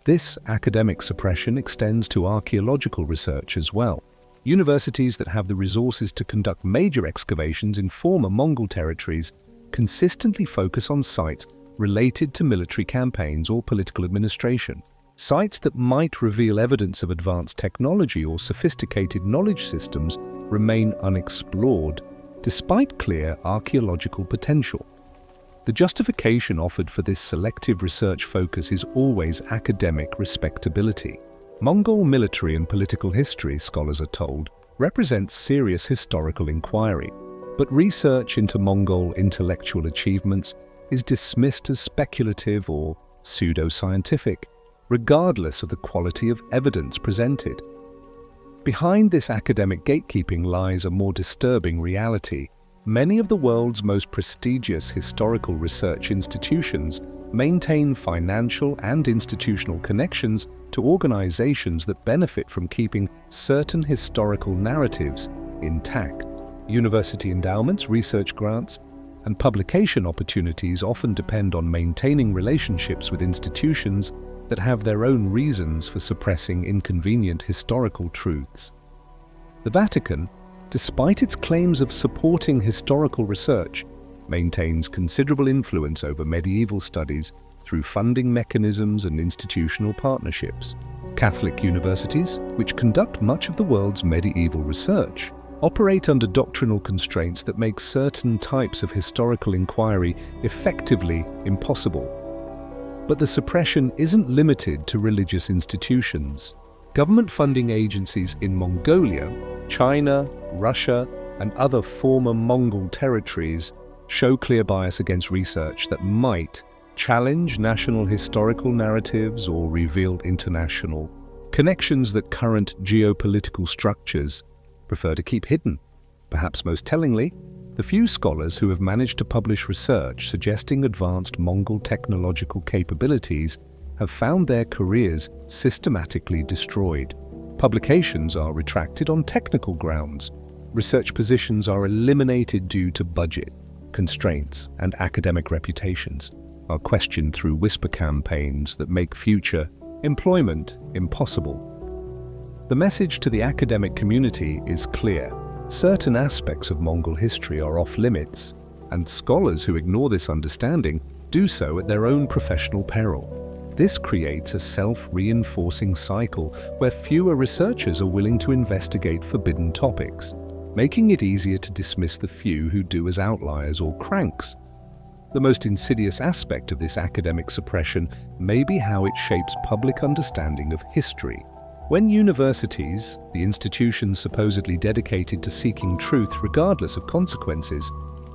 This academic suppression extends to archaeological research as well. Universities that have the resources to conduct major excavations in former Mongol territories consistently focus on sites related to military campaigns or political administration. Sites that might reveal evidence of advanced technology or sophisticated knowledge systems remain unexplored, despite clear archaeological potential. The justification offered for this selective research focus is always academic respectability. Mongol military and political history, scholars are told, represents serious historical inquiry, but research into Mongol intellectual achievements is dismissed as speculative or pseudo-scientific, regardless of the quality of evidence presented. Behind this academic gatekeeping lies a more disturbing reality. Many of the world's most prestigious historical research institutions maintain financial and institutional connections to organizations that benefit from keeping certain historical narratives intact. University endowments, research grants, and publication opportunities often depend on maintaining relationships with institutions that have their own reasons for suppressing inconvenient historical truths. The Vatican, despite its claims of supporting historical research, maintains considerable influence over medieval studies through funding mechanisms and institutional partnerships. Catholic universities, which conduct much of the world's medieval research, operate under doctrinal constraints that make certain types of historical inquiry effectively impossible. But the suppression isn't limited to religious institutions. Government funding agencies in Mongolia, China, Russia, and other former Mongol territories show clear bias against research that might challenge national historical narratives or reveal international connections that current geopolitical structures prefer to keep hidden. Perhaps most tellingly, the few scholars who have managed to publish research suggesting advanced Mongol technological capabilities have found their careers systematically destroyed. Publications are retracted on technical grounds. Research positions are eliminated due to budget constraints, and academic reputations are questioned through whisper campaigns that make future employment impossible. The message to the academic community is clear. Certain aspects of Mongol history are off-limits, and scholars who ignore this understanding do so at their own professional peril. This creates a self-reinforcing cycle where fewer researchers are willing to investigate forbidden topics, making it easier to dismiss the few who do as outliers or cranks. The most insidious aspect of this academic suppression may be how it shapes public understanding of history. When universities, the institutions supposedly dedicated to seeking truth regardless of consequences,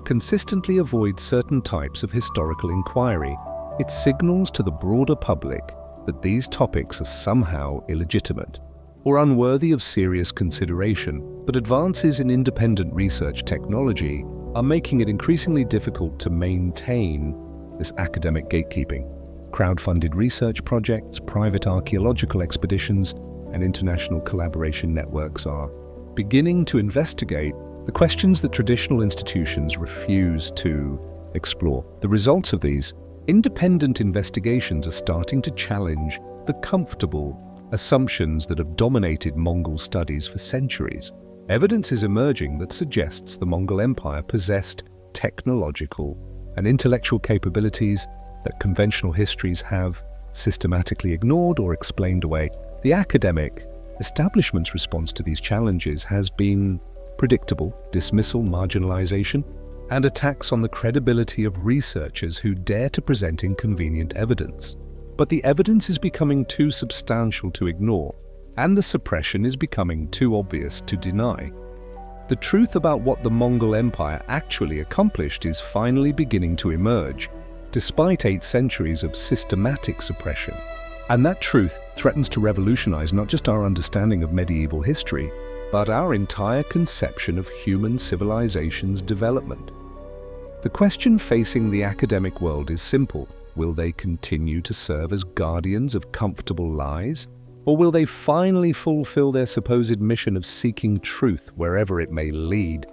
consistently avoid certain types of historical inquiry, it signals to the broader public that these topics are somehow illegitimate. or unworthy of serious consideration, but advances in independent research technology are making it increasingly difficult to maintain this academic gatekeeping. Crowd-funded research projects, private archaeological expeditions, and international collaboration networks are beginning to investigate the questions that traditional institutions refuse to explore. The results of these independent investigations are starting to challenge the comfortable assumptions that have dominated Mongol studies for centuries. Evidence is emerging that suggests the Mongol Empire possessed technological and intellectual capabilities that conventional histories have systematically ignored or explained away. The academic establishment's response to these challenges has been predictable: dismissal, marginalization, and attacks on the credibility of researchers who dare to present inconvenient evidence. But the evidence is becoming too substantial to ignore, and the suppression is becoming too obvious to deny. The truth about what the Mongol Empire actually accomplished is finally beginning to emerge, despite 8 centuries of systematic suppression. And that truth threatens to revolutionize not just our understanding of medieval history, but our entire conception of human civilization's development. The question facing the academic world is simple: will they continue to serve as guardians of comfortable lies? Or will they finally fulfill their supposed mission of seeking truth wherever it may lead?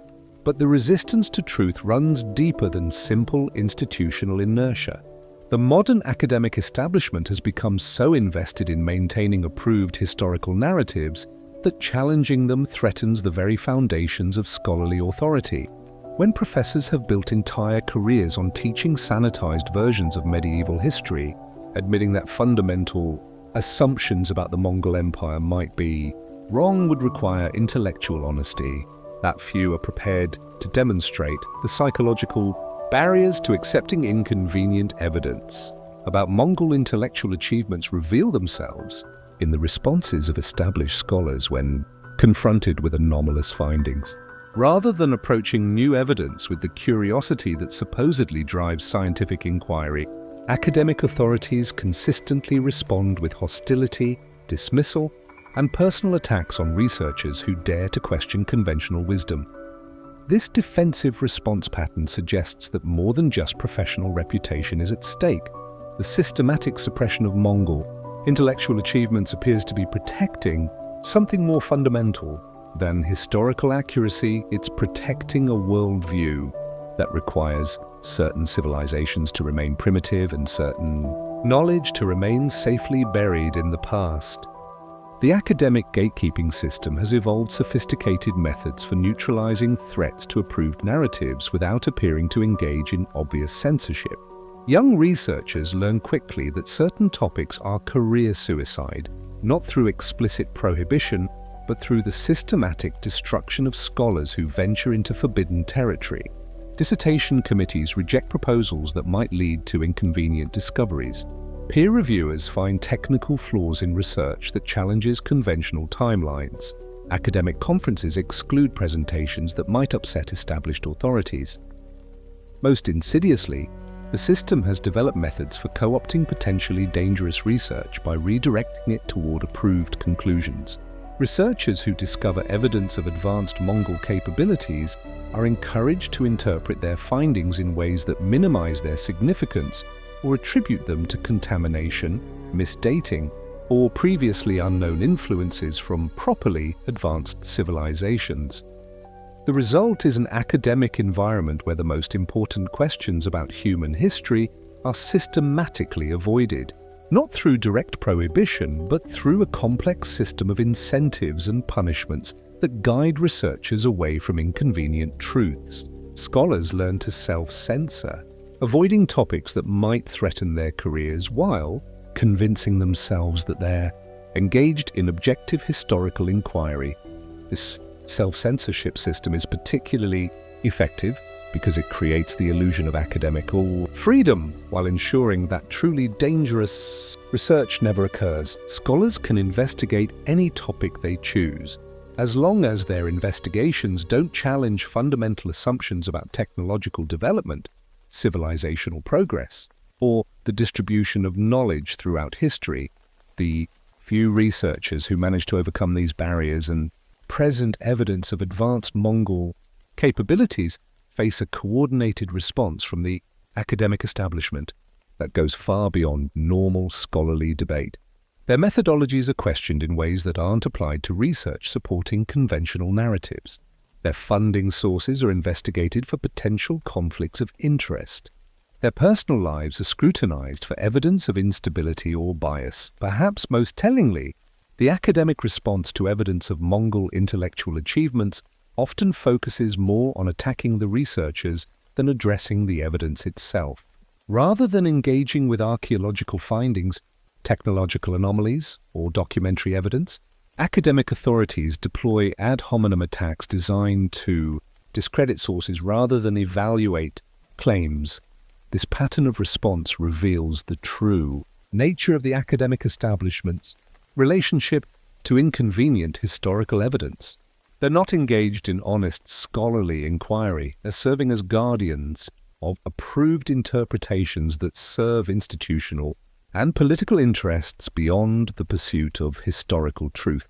But the resistance to truth runs deeper than simple institutional inertia. The modern academic establishment has become so invested in maintaining approved historical narratives that challenging them threatens the very foundations of scholarly authority. When professors have built entire careers on teaching sanitized versions of medieval history, admitting that fundamental assumptions about the Mongol Empire might be wrong would require intellectual honesty. That few are prepared to demonstrate the psychological barriers to accepting inconvenient evidence about Mongol intellectual achievements reveal themselves in the responses of established scholars when confronted with anomalous findings. Rather than approaching new evidence with the curiosity that supposedly drives scientific inquiry, academic authorities consistently respond with hostility, dismissal, and personal attacks on researchers who dare to question conventional wisdom. This defensive response pattern suggests that more than just professional reputation is at stake. The systematic suppression of Mongol intellectual achievements appears to be protecting something more fundamental than historical accuracy. It's protecting a worldview that requires certain civilizations to remain primitive and certain knowledge to remain safely buried in the past. The academic gatekeeping system has evolved sophisticated methods for neutralizing threats to approved narratives without appearing to engage in obvious censorship. Young researchers learn quickly that certain topics are career suicide, not through explicit prohibition, but through the systematic destruction of scholars who venture into forbidden territory. Dissertation committees reject proposals that might lead to inconvenient discoveries. Peer reviewers find technical flaws in research that challenges conventional timelines. Academic conferences exclude presentations that might upset established authorities. Most insidiously, the system has developed methods for co-opting potentially dangerous research by redirecting it toward approved conclusions. Researchers who discover evidence of advanced Mongol capabilities are encouraged to interpret their findings in ways that minimize their significance or attribute them to contamination, misdating, or previously unknown influences from properly advanced civilizations. The result is an academic environment where the most important questions about human history are systematically avoided, not through direct prohibition, but through a complex system of incentives and punishments that guide researchers away from inconvenient truths. Scholars learn to self-censor, avoiding topics that might threaten their careers while convincing themselves that they're engaged in objective historical inquiry. This self-censorship system is particularly effective because it creates the illusion of academic freedom while ensuring that truly dangerous research never occurs. Scholars can investigate any topic they choose, as long as their investigations don't challenge fundamental assumptions about technological development, civilizational progress, or the distribution of knowledge throughout history. The Few researchers who manage to overcome these barriers, and present evidence of advanced Mongol capabilities face a coordinated response from the academic establishment that goes far beyond normal scholarly debate. Their methodologies are questioned in ways that aren't applied to research supporting conventional narratives. Their funding sources are investigated for potential conflicts of interest. Their personal lives are scrutinized for evidence of instability or bias. Perhaps most tellingly, the academic response to evidence of Mongol intellectual achievements often focuses more on attacking the researchers than addressing the evidence itself. Rather than engaging with archaeological findings, technological anomalies, or documentary evidence, academic authorities deploy ad hominem attacks designed to discredit sources rather than evaluate claims. This pattern of response reveals the true nature of the academic establishment's relationship to inconvenient historical evidence. They're not engaged in honest scholarly inquiry. They're serving as guardians of approved interpretations that serve institutional and political interests beyond the pursuit of historical truth.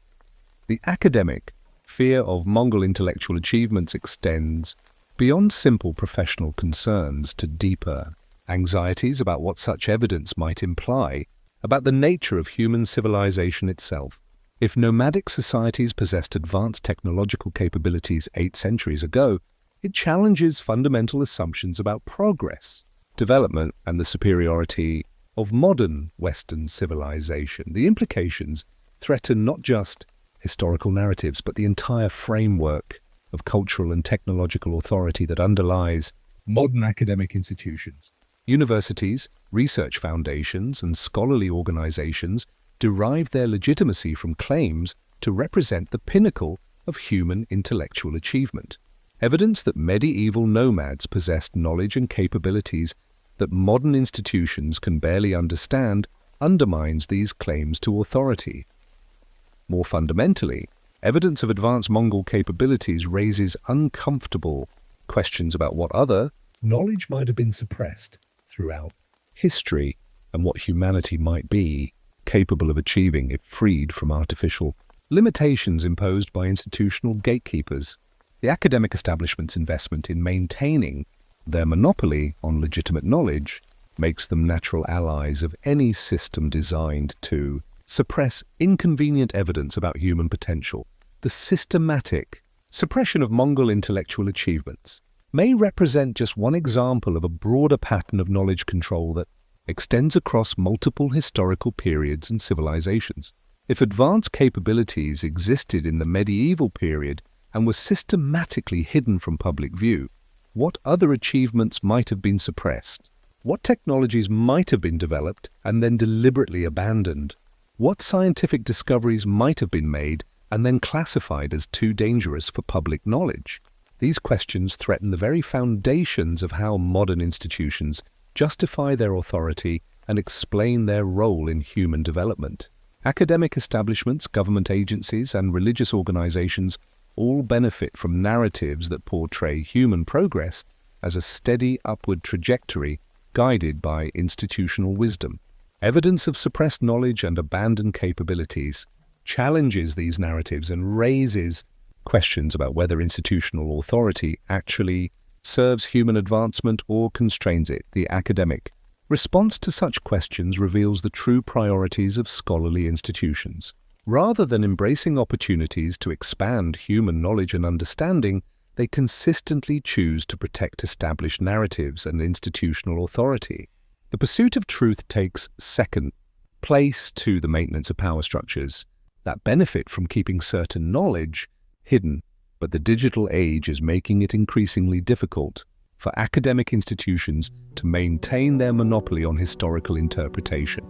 The academic fear of Mongol intellectual achievements extends beyond simple professional concerns to deeper anxieties about what such evidence might imply about the nature of human civilization itself. If nomadic societies possessed advanced technological capabilities 8 centuries ago, it challenges fundamental assumptions about progress, development, and the superiority of modern Western civilization. The implications threaten not just historical narratives, but the entire framework of cultural and technological authority that underlies modern academic institutions. Universities, research foundations, and scholarly organizations derive their legitimacy from claims to represent the pinnacle of human intellectual achievement. Evidence that medieval nomads possessed knowledge and capabilities that modern institutions can barely understand undermines these claims to authority. More fundamentally, evidence of advanced Mongol capabilities raises uncomfortable questions about what other knowledge might have been suppressed throughout history and what humanity might be capable of achieving if freed from artificial limitations imposed by institutional gatekeepers. The academic establishment's investment in maintaining their monopoly on legitimate knowledge makes them natural allies of any system designed to suppress inconvenient evidence about human potential. The systematic suppression of Mongol intellectual achievements may represent just one example of a broader pattern of knowledge control that extends across multiple historical periods and civilizations. If advanced capabilities existed in the medieval period and were systematically hidden from public view, what other achievements might have been suppressed? What technologies might have been developed and then deliberately abandoned? What scientific discoveries might have been made and then classified as too dangerous for public knowledge? These questions threaten the very foundations of how modern institutions justify their authority and explain their role in human development. Academic establishments, government agencies, and religious organizations all benefit from narratives that portray human progress as a steady upward trajectory guided by institutional wisdom. Evidence of suppressed knowledge and abandoned capabilities challenges these narratives and raises questions about whether institutional authority actually serves human advancement or constrains it. The academic response to such questions reveals the true priorities of scholarly institutions. Rather than embracing opportunities to expand human knowledge and understanding, they consistently choose to protect established narratives and institutional authority. The pursuit of truth takes second place to the maintenance of power structures that benefit from keeping certain knowledge hidden, but the digital age is making it increasingly difficult for academic institutions to maintain their monopoly on historical interpretation.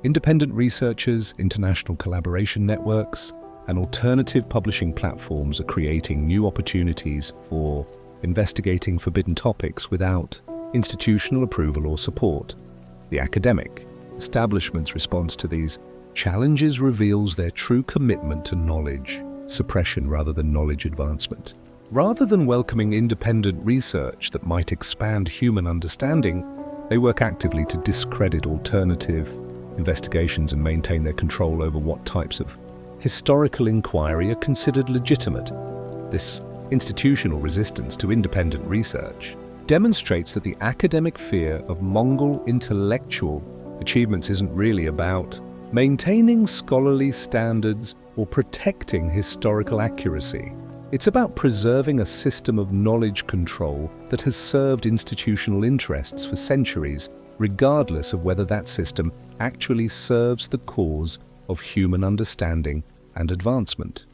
Independent researchers, international collaboration networks, and alternative publishing platforms are creating new opportunities for investigating forbidden topics without institutional approval or support. The academic establishment's response to these challenges reveals their true commitment to knowledge suppression rather than knowledge advancement. Rather than welcoming independent research that might expand human understanding, they work actively to discredit alternative investigations and maintain their control over what types of historical inquiry are considered legitimate. This institutional resistance to independent research demonstrates that the academic fear of Mongol intellectual achievements isn't really about maintaining scholarly standards or protecting historical accuracy. It's about preserving a system of knowledge control that has served institutional interests for centuries, regardless of whether that system actually serves the cause of human understanding and advancement.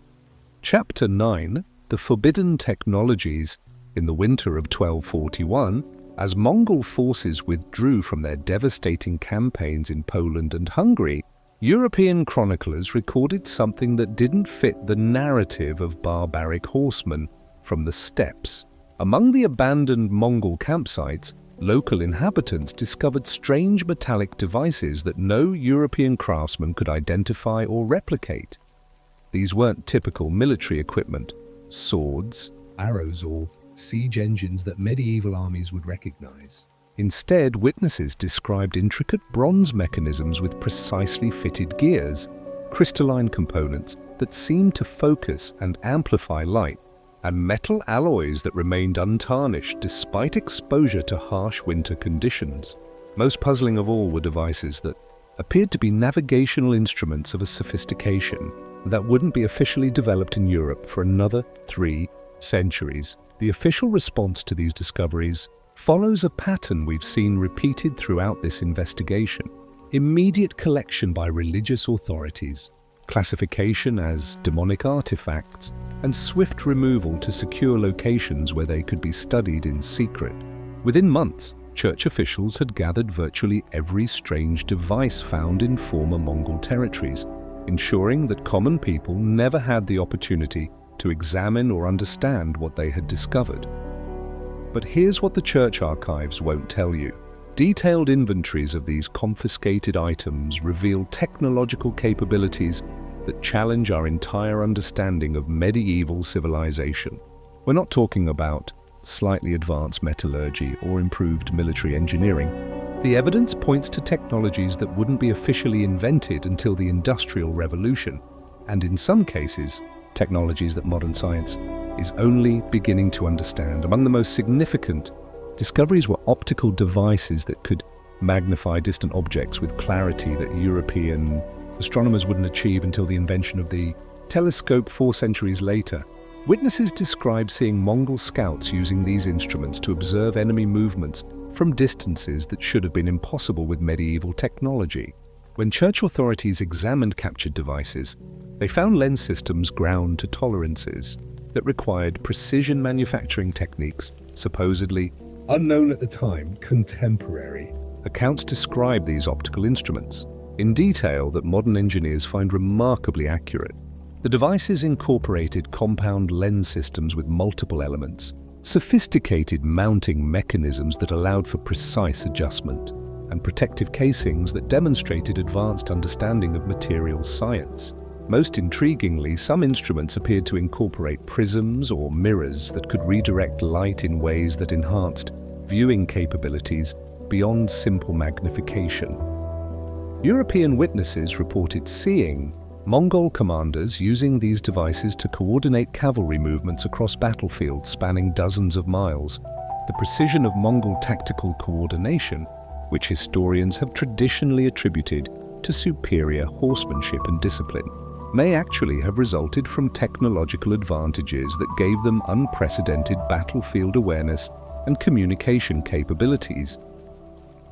Chapter 9, The Forbidden Technologies. In the winter of 1241, as Mongol forces withdrew from their devastating campaigns in Poland and Hungary, European chroniclers recorded something that didn't fit the narrative of barbaric horsemen from the steppes. Among the abandoned Mongol campsites, local inhabitants discovered strange metallic devices that no European craftsman could identify or replicate. These weren't typical military equipment, swords, arrows, or siege engines that medieval armies would recognize. Instead, witnesses described intricate bronze mechanisms with precisely fitted gears, crystalline components that seemed to focus and amplify light, and metal alloys that remained untarnished despite exposure to harsh winter conditions. Most puzzling of all were devices that appeared to be navigational instruments of a sophistication that wouldn't be officially developed in Europe for another 3 centuries. The official response to these discoveries follows a pattern we've seen repeated throughout this investigation: immediate collection by religious authorities, classification as demonic artifacts, and swift removal to secure locations where they could be studied in secret. Within months, church officials had gathered virtually every strange device found in former Mongol territories, ensuring that common people never had the opportunity to examine or understand what they had discovered. But here's what the church archives won't tell you. Detailed inventories of these confiscated items reveal technological capabilities that challenge our entire understanding of medieval civilization. We're not talking about slightly advanced metallurgy or improved military engineering. The evidence points to technologies that wouldn't be officially invented until the Industrial Revolution, and in some cases, technologies that modern science is only beginning to understand. Among the most significant discoveries were optical devices that could magnify distant objects with clarity that European astronomers wouldn't achieve until the invention of the telescope 4 centuries later. Witnesses described seeing Mongol scouts using these instruments to observe enemy movements from distances that should have been impossible with medieval technology. When church authorities examined captured devices, they found lens systems ground to tolerances that required precision manufacturing techniques, supposedly unknown at the time, contemporary. Accounts describe these optical instruments in detail that modern engineers find remarkably accurate. The devices incorporated compound lens systems with multiple elements, sophisticated mounting mechanisms that allowed for precise adjustment, and protective casings that demonstrated advanced understanding of materials science. Most intriguingly, some instruments appeared to incorporate prisms or mirrors that could redirect light in ways that enhanced viewing capabilities beyond simple magnification. European witnesses reported seeing Mongol commanders using these devices to coordinate cavalry movements across battlefields spanning dozens of miles. The precision of Mongol tactical coordination, which historians have traditionally attributed to superior horsemanship and discipline, may actually have resulted from technological advantages that gave them unprecedented battlefield awareness and communication capabilities.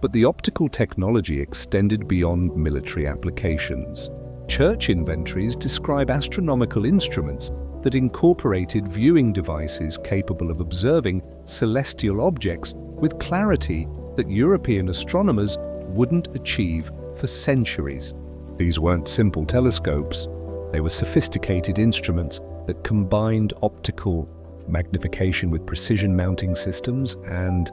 But the optical technology extended beyond military applications. Church inventories describe astronomical instruments that incorporated viewing devices capable of observing celestial objects with clarity that European astronomers wouldn't achieve for centuries. These weren't simple telescopes. They were sophisticated instruments that combined optical magnification with precision mounting systems and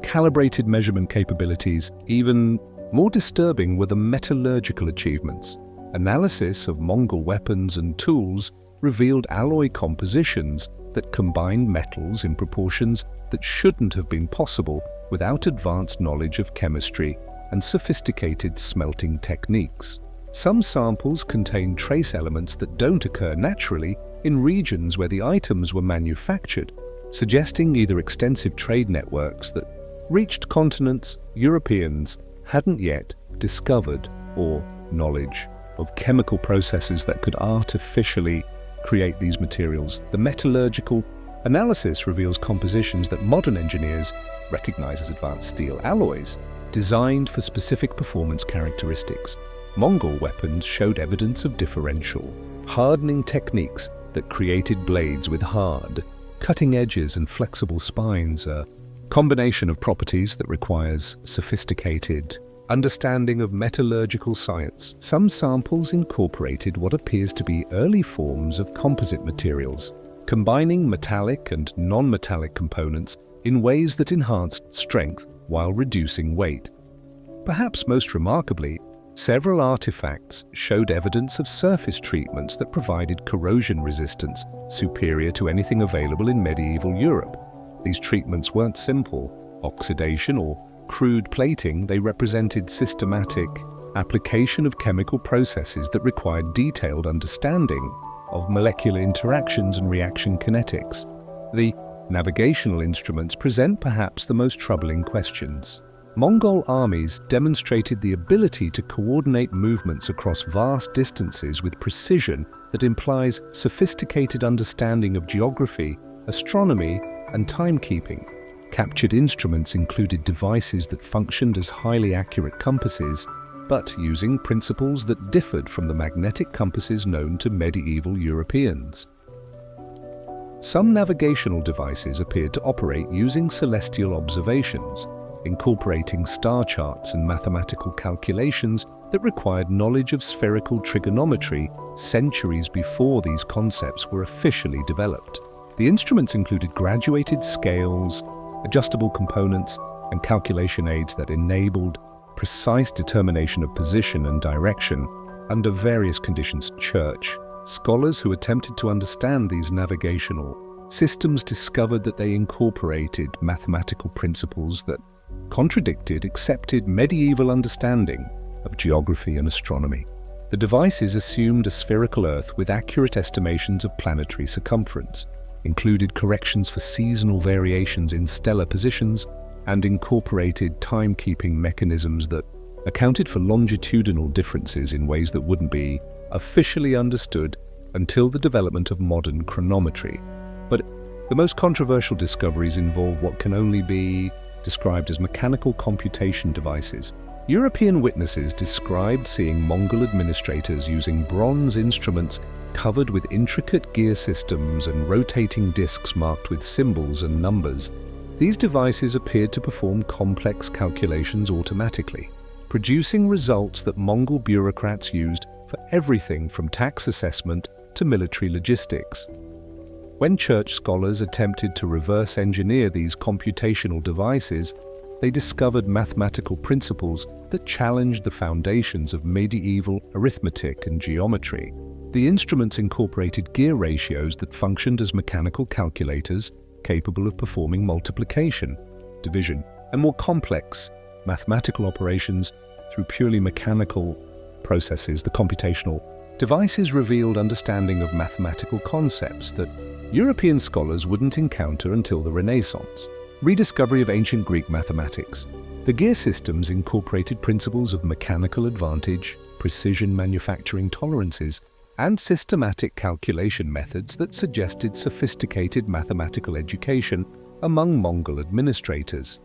calibrated measurement capabilities. Even more disturbing were the metallurgical achievements. Analysis of Mongol weapons and tools revealed alloy compositions that combined metals in proportions that shouldn't have been possible without advanced knowledge of chemistry and sophisticated smelting techniques. Some samples contain trace elements that don't occur naturally in regions where the items were manufactured, suggesting either extensive trade networks that reached continents Europeans hadn't yet discovered, or knowledge of chemical processes that could artificially create these materials. The metallurgical analysis reveals compositions that modern engineers recognize as advanced steel alloys, designed for specific performance characteristics. Mongol weapons showed evidence of differential hardening techniques that created blades with hard, cutting edges and flexible spines, a combination of properties that requires sophisticated understanding of metallurgical science. Some samples incorporated what appears to be early forms of composite materials, combining metallic and non-metallic components in ways that enhanced strength while reducing weight. Perhaps most remarkably, several artifacts showed evidence of surface treatments that provided corrosion resistance superior to anything available in medieval Europe. These treatments weren't simple oxidation or crude plating. They represented systematic application of chemical processes that required detailed understanding of molecular interactions and reaction kinetics. The navigational instruments present perhaps the most troubling questions. Mongol armies demonstrated the ability to coordinate movements across vast distances with precision that implies sophisticated understanding of geography, astronomy, and timekeeping. Captured instruments included devices that functioned as highly accurate compasses, but using principles that differed from the magnetic compasses known to medieval Europeans. Some navigational devices appeared to operate using celestial observations, incorporating star charts and mathematical calculations that required knowledge of spherical trigonometry centuries before these concepts were officially developed. The instruments included graduated scales, adjustable components, and calculation aids that enabled precise determination of position and direction under various conditions. Church scholars who attempted to understand these navigational systems discovered that they incorporated mathematical principles that contradicted accepted medieval understanding of geography and astronomy. The devices assumed a spherical Earth with accurate estimations of planetary circumference, included corrections for seasonal variations in stellar positions, and incorporated timekeeping mechanisms that accounted for longitudinal differences in ways that wouldn't be officially understood until the development of modern chronometry. But the most controversial discoveries involve what can only be described as mechanical computation devices. European witnesses described seeing Mongol administrators using bronze instruments covered with intricate gear systems and rotating discs marked with symbols and numbers. These devices appeared to perform complex calculations automatically, producing results that Mongol bureaucrats used for everything from tax assessment to military logistics. When church scholars attempted to reverse engineer these computational devices, they discovered mathematical principles that challenged the foundations of medieval arithmetic and geometry. The instruments incorporated gear ratios that functioned as mechanical calculators capable of performing multiplication, division, and more complex mathematical operations through purely mechanical processes. The computational devices revealed understanding of mathematical concepts that European scholars wouldn't encounter until the Renaissance. Rediscovery of ancient Greek mathematics. The gear systems incorporated principles of mechanical advantage, precision manufacturing tolerances, and systematic calculation methods that suggested sophisticated mathematical education among Mongol administrators.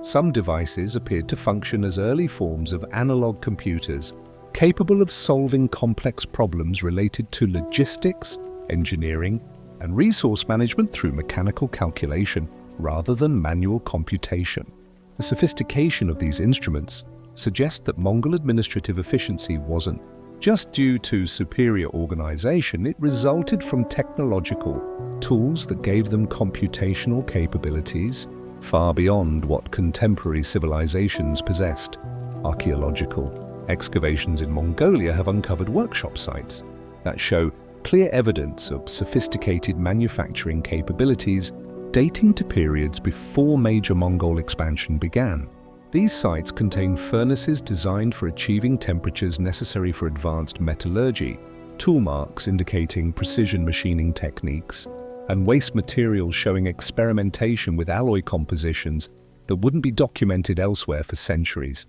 Some devices appeared to function as early forms of analog computers, capable of solving complex problems related to logistics, engineering, and resource management through mechanical calculation rather than manual computation. The sophistication of these instruments suggests that Mongol administrative efficiency wasn't just due to superior organization. It resulted from technological tools that gave them computational capabilities far beyond what contemporary civilizations possessed. Archaeological excavations in Mongolia have uncovered workshop sites that show clear evidence of sophisticated manufacturing capabilities dating to periods before major Mongol expansion began. These sites contain furnaces designed for achieving temperatures necessary for advanced metallurgy, tool marks indicating precision machining techniques, and waste materials showing experimentation with alloy compositions that wouldn't be documented elsewhere for centuries.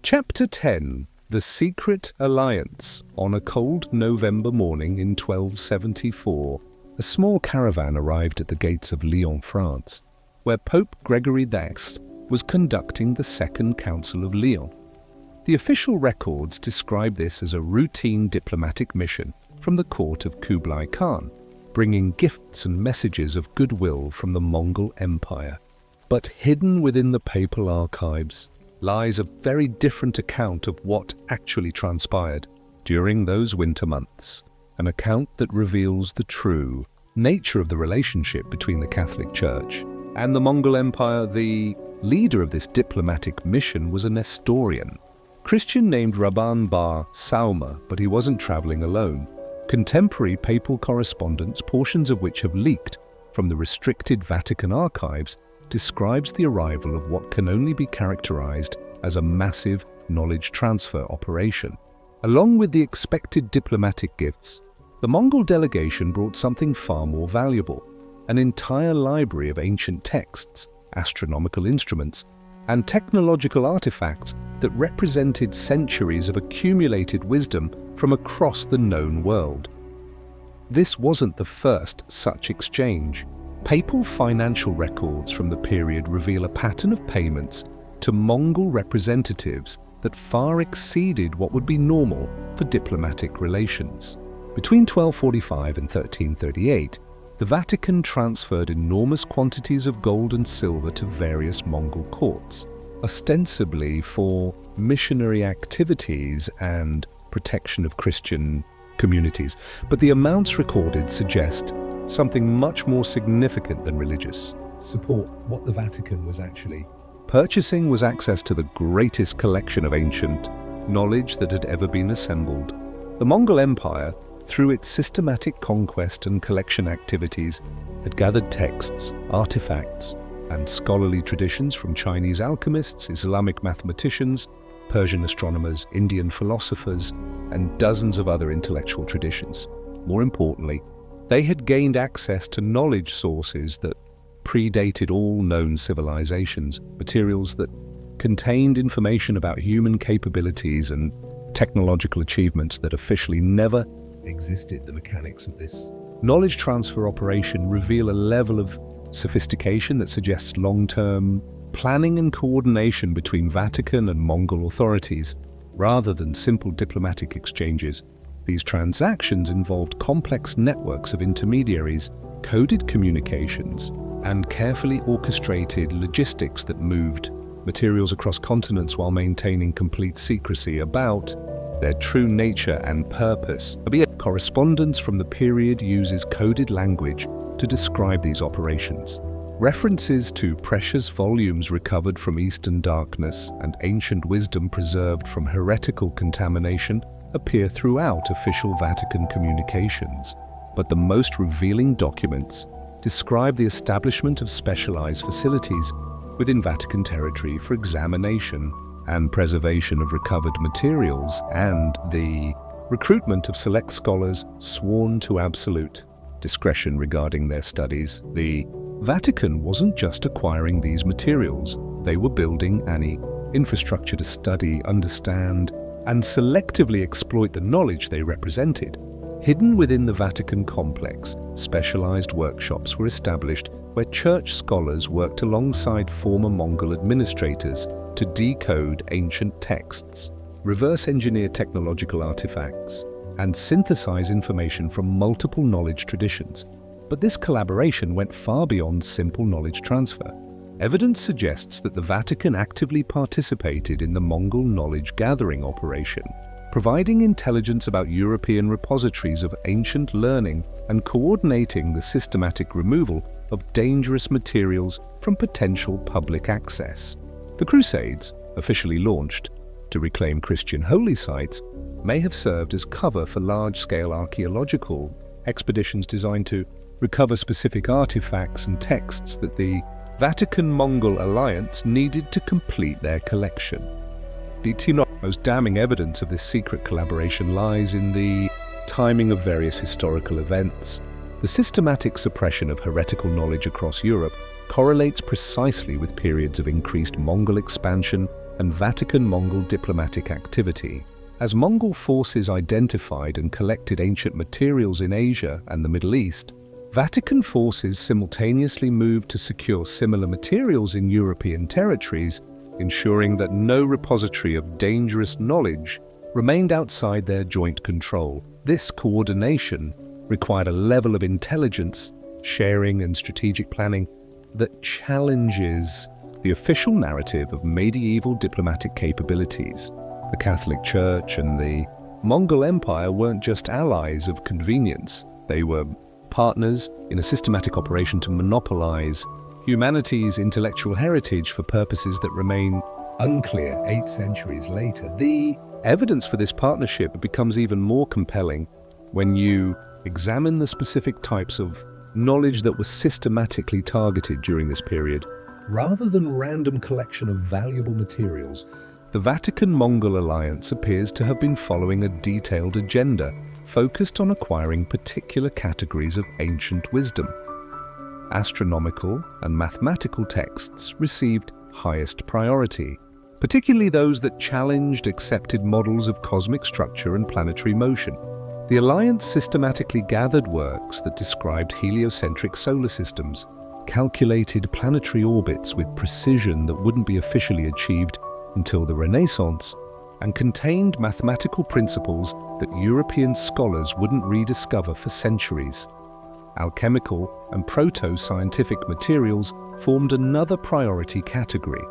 Chapter 10. The Secret Alliance. On a cold November morning in 1274, a small caravan arrived at the gates of Lyon, France, where Pope Gregory X was conducting the Second Council of Lyon. The official records describe this as a routine diplomatic mission from the court of Kublai Khan, bringing gifts and messages of goodwill from the Mongol Empire. But hidden within the papal archives lies a very different account of what actually transpired during those winter months, an account that reveals the true nature of the relationship between the Catholic Church and the Mongol Empire. The leader of this diplomatic mission was a Nestorian Christian named Rabban bar Sauma, but he wasn't traveling alone. Contemporary papal correspondence, portions of which have leaked from the restricted Vatican archives, describes the arrival of what can only be characterized as a massive knowledge transfer operation. Along with the expected diplomatic gifts, the Mongol delegation brought something far more valuable: an entire library of ancient texts, astronomical instruments, and technological artifacts that represented centuries of accumulated wisdom from across the known world. This wasn't the first such exchange. Papal financial records from the period reveal a pattern of payments to Mongol representatives that far exceeded what would be normal for diplomatic relations. Between 1245 and 1338, the Vatican transferred enormous quantities of gold and silver to various Mongol courts, ostensibly for missionary activities and protection of Christian communities. But the amounts recorded suggest something much more significant than religious support. What the Vatican was actually purchasing was access to the greatest collection of ancient knowledge that had ever been assembled. The Mongol Empire, through its systematic conquest and collection activities, had gathered texts, artifacts, and scholarly traditions from Chinese alchemists, Islamic mathematicians, Persian astronomers, Indian philosophers, and dozens of other intellectual traditions. More importantly, they had gained access to knowledge sources that predated all known civilizations, materials that contained information about human capabilities and technological achievements that officially never existed. The mechanics of this knowledge transfer operation reveal a level of sophistication that suggests long-term planning and coordination between Vatican and Mongol authorities, rather than simple diplomatic exchanges. These transactions involved complex networks of intermediaries, coded communications, and carefully orchestrated logistics that moved materials across continents while maintaining complete secrecy about their true nature and purpose. Correspondence from the period uses coded language to describe these operations. References to precious volumes recovered from Eastern darkness and ancient wisdom preserved from heretical contamination appear throughout official Vatican communications, but the most revealing documents describe the establishment of specialized facilities within Vatican territory for examination and preservation of recovered materials, and the recruitment of select scholars sworn to absolute discretion regarding their studies. The Vatican wasn't just acquiring these materials, they were building an infrastructure to study, understand, and selectively exploit the knowledge they represented. Hidden within the Vatican complex, specialized workshops were established where church scholars worked alongside former Mongol administrators to decode ancient texts, reverse engineer technological artifacts, and synthesize information from multiple knowledge traditions. But this collaboration went far beyond simple knowledge transfer. Evidence suggests that the Vatican actively participated in the Mongol knowledge gathering operation, providing intelligence about European repositories of ancient learning and coordinating the systematic removal of dangerous materials from potential public access. The Crusades, officially launched to reclaim Christian holy sites, may have served as cover for large-scale archaeological expeditions designed to recover specific artifacts and texts that the Vatican-Mongol alliance needed to complete their collection. The most damning evidence of this secret collaboration lies in the timing of various historical events. The systematic suppression of heretical knowledge across Europe correlates precisely with periods of increased Mongol expansion and Vatican-Mongol diplomatic activity. As Mongol forces identified and collected ancient materials in Asia and the Middle East, Vatican forces simultaneously moved to secure similar materials in European territories, ensuring that no repository of dangerous knowledge remained outside their joint control. This coordination required a level of intelligence, sharing and strategic planning that challenges the official narrative of medieval diplomatic capabilities. The Catholic Church and the Mongol Empire weren't just allies of convenience. They were partners in a systematic operation to monopolize humanity's intellectual heritage for purposes that remain unclear 8 centuries later. The evidence for this partnership becomes even more compelling when you examine the specific types of knowledge that were systematically targeted during this period. Rather than random collection of valuable materials, the Vatican-Mongol alliance appears to have been following a detailed agenda focused on acquiring particular categories of ancient wisdom. Astronomical and mathematical texts received highest priority, particularly those that challenged accepted models of cosmic structure and planetary motion. The alliance systematically gathered works that described heliocentric solar systems, calculated planetary orbits with precision that wouldn't be officially achieved until the Renaissance, and contained mathematical principles that European scholars wouldn't rediscover for centuries. Alchemical and proto-scientific materials formed another priority category.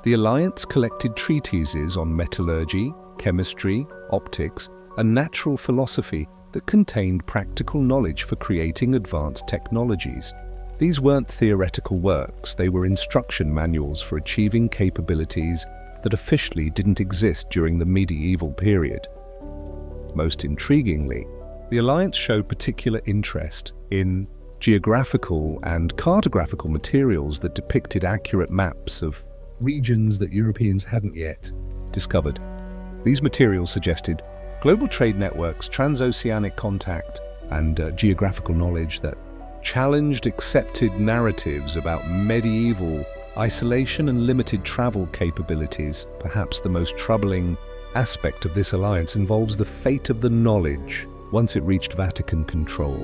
The alliance collected treatises on metallurgy, chemistry, optics, and natural philosophy that contained practical knowledge for creating advanced technologies. These weren't theoretical works, they were instruction manuals for achieving capabilities that officially didn't exist during the medieval period. Most intriguingly, the alliance showed particular interest in geographical and cartographical materials that depicted accurate maps of regions that Europeans hadn't yet discovered. These materials suggested global trade networks, transoceanic contact, and geographical knowledge that challenged accepted narratives about medieval isolation and limited travel capabilities. Perhaps the most troubling aspect of this alliance involves the fate of the knowledge once it reached Vatican control.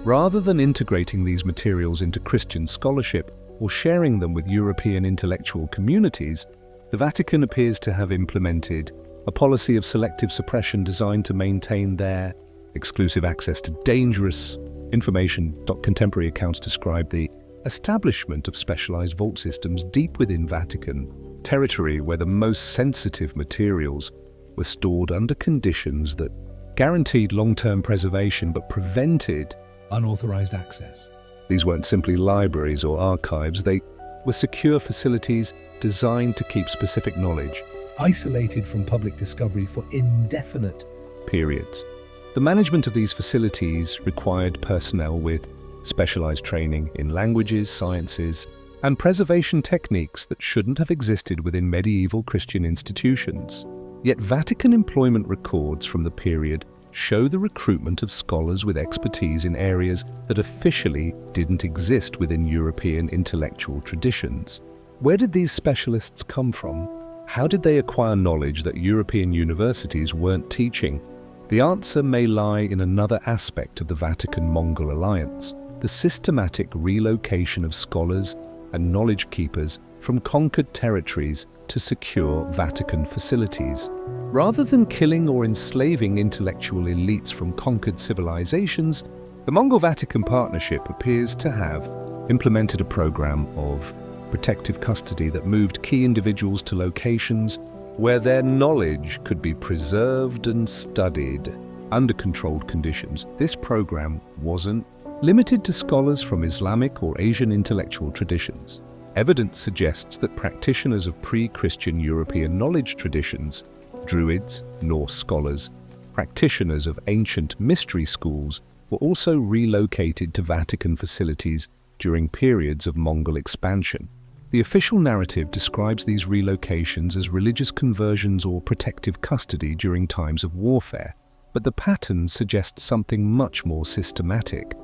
Rather than integrating these materials into Christian scholarship or sharing them with European intellectual communities, the Vatican appears to have implemented a policy of selective suppression designed to maintain their exclusive access to dangerous information. Contemporary accounts describe the establishment of specialized vault systems deep within Vatican territory where the most sensitive materials were stored under conditions that guaranteed long-term preservation but prevented unauthorized access. These weren't simply libraries or archives, they were secure facilities designed to keep specific knowledge isolated from public discovery for indefinite periods. The management of these facilities required personnel with specialized training in languages, sciences, and preservation techniques that shouldn't have existed within medieval Christian institutions. Yet Vatican employment records from the period show the recruitment of scholars with expertise in areas that officially didn't exist within European intellectual traditions. Where did these specialists come from? How did they acquire knowledge that European universities weren't teaching? The answer may lie in another aspect of the Vatican-Mongol alliance: the systematic relocation of scholars and knowledge keepers from conquered territories to secure Vatican facilities. Rather than killing or enslaving intellectual elites from conquered civilizations, the Mongol-Vatican partnership appears to have implemented a program of protective custody that moved key individuals to locations where their knowledge could be preserved and studied under controlled conditions. This program wasn't limited to scholars from Islamic or Asian intellectual traditions. Evidence suggests that practitioners of pre-Christian European knowledge traditions, Druids, Norse scholars, practitioners of ancient mystery schools, were also relocated to Vatican facilities during periods of Mongol expansion. The official narrative describes these relocations as religious conversions or protective custody during times of warfare, but the pattern suggests something much more systematic.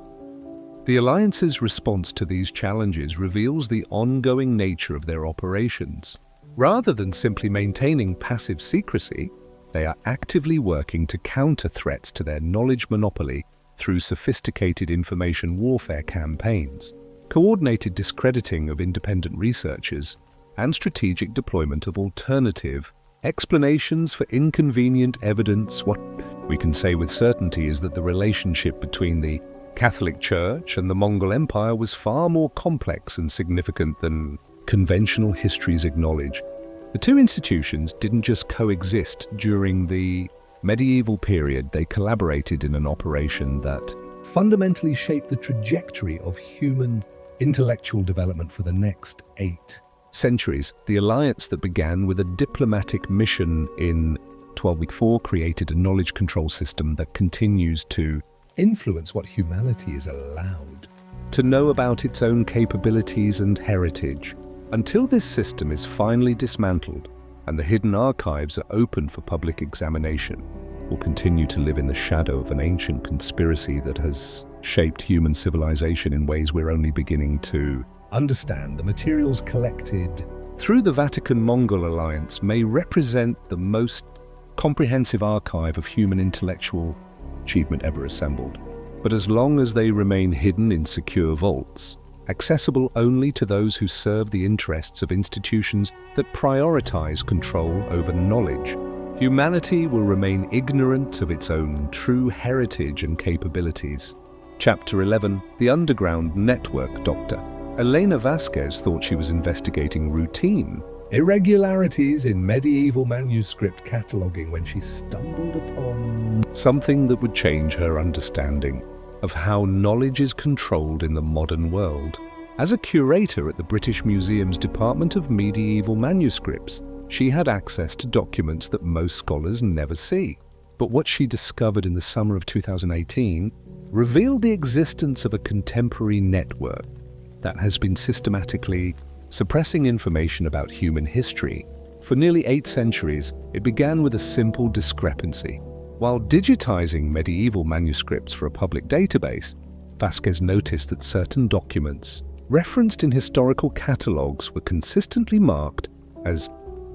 The Alliance's response to these challenges reveals the ongoing nature of their operations. Rather than simply maintaining passive secrecy, they are actively working to counter threats to their knowledge monopoly through sophisticated information warfare campaigns, coordinated discrediting of independent researchers, and strategic deployment of alternative explanations for inconvenient evidence. What we can say with certainty is that the relationship between the Catholic Church and the Mongol Empire was far more complex and significant than conventional histories acknowledge. The two institutions didn't just coexist during the medieval period, they collaborated in an operation that fundamentally shaped the trajectory of human intellectual development for the next 8 centuries. The alliance that began with a diplomatic mission in 1204 created a knowledge control system that continues to influence what humanity is allowed to know about its own capabilities and heritage. Until this system is finally dismantled and the hidden archives are open for public examination, we'll continue to live in the shadow of an ancient conspiracy that has shaped human civilization in ways we're only beginning to understand. The materials collected through the Vatican-Mongol alliance may represent the most comprehensive archive of human intellectual achievement ever assembled. But as long as they remain hidden in secure vaults, accessible only to those who serve the interests of institutions that prioritize control over knowledge, humanity will remain ignorant of its own true heritage and capabilities. Chapter 11, The Underground Network Doctor. Elena Vasquez thought she was investigating routine irregularities in medieval manuscript cataloging when she stumbled upon something that would change her understanding of how knowledge is controlled in the modern world. As a curator at the British Museum's Department of Medieval Manuscripts, she had access to documents that most scholars never see. But what she discovered in the summer of 2018 revealed the existence of a contemporary network that has been systematically suppressing information about human history. For nearly 8 centuries, it began with a simple discrepancy. While digitizing medieval manuscripts for a public database, Vasquez noticed that certain documents referenced in historical catalogues were consistently marked as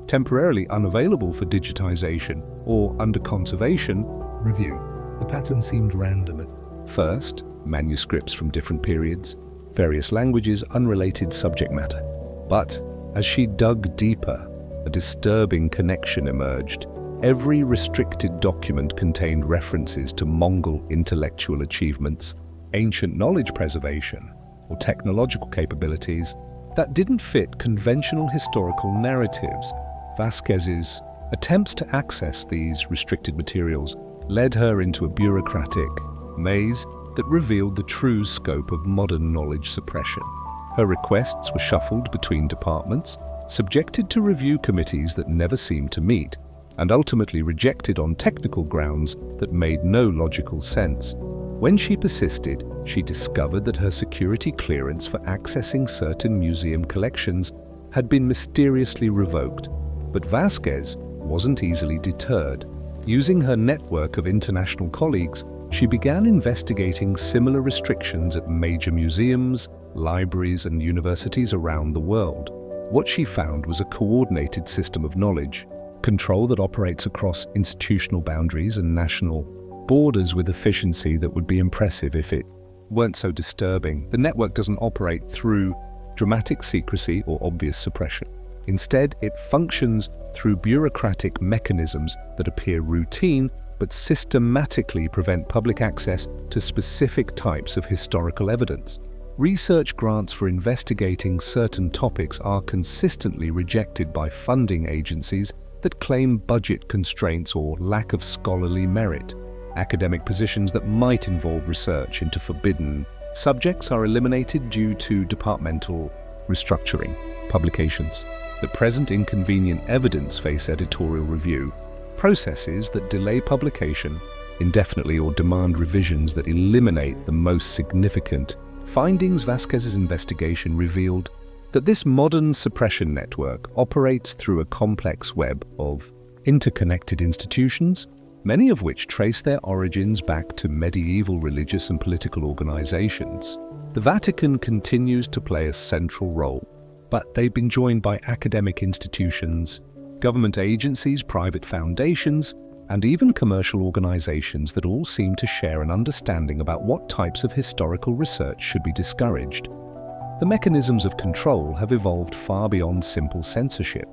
temporarily unavailable for digitization or under conservation review. The pattern seemed random at first: manuscripts from different periods, various languages, unrelated subject matter. But as she dug deeper, a disturbing connection emerged. Every restricted document contained references to Mongol intellectual achievements, ancient knowledge preservation, or technological capabilities that didn't fit conventional historical narratives. Vasquez's attempts to access these restricted materials led her into a bureaucratic maze that revealed the true scope of modern knowledge suppression. Her requests were shuffled between departments, subjected to review committees that never seemed to meet, and ultimately rejected on technical grounds that made no logical sense. When she persisted, she discovered that her security clearance for accessing certain museum collections had been mysteriously revoked. But Vasquez wasn't easily deterred. Using her network of international colleagues, she began investigating similar restrictions at major museums, libraries, and universities around the world. What she found was a coordinated system of knowledge control that operates across institutional boundaries and national borders with efficiency that would be impressive if it weren't so disturbing. The network doesn't operate through dramatic secrecy or obvious suppression. Instead, it functions through bureaucratic mechanisms that appear routine but systematically prevent public access to specific types of historical evidence. Research grants for investigating certain topics are consistently rejected by funding agencies that claim budget constraints or lack of scholarly merit. Academic positions that might involve research into forbidden subjects are eliminated due to departmental restructuring. Publications that present inconvenient evidence face editorial review. Processes that delay publication indefinitely or demand revisions that eliminate the most significant findings. Vasquez's investigation revealed that this modern suppression network operates through a complex web of interconnected institutions, many of which trace their origins back to medieval religious and political organizations. The Vatican continues to play a central role, but they've been joined by academic institutions, government agencies, private foundations, and even commercial organizations that all seem to share an understanding about what types of historical research should be discouraged. The mechanisms of control have evolved far beyond simple censorship.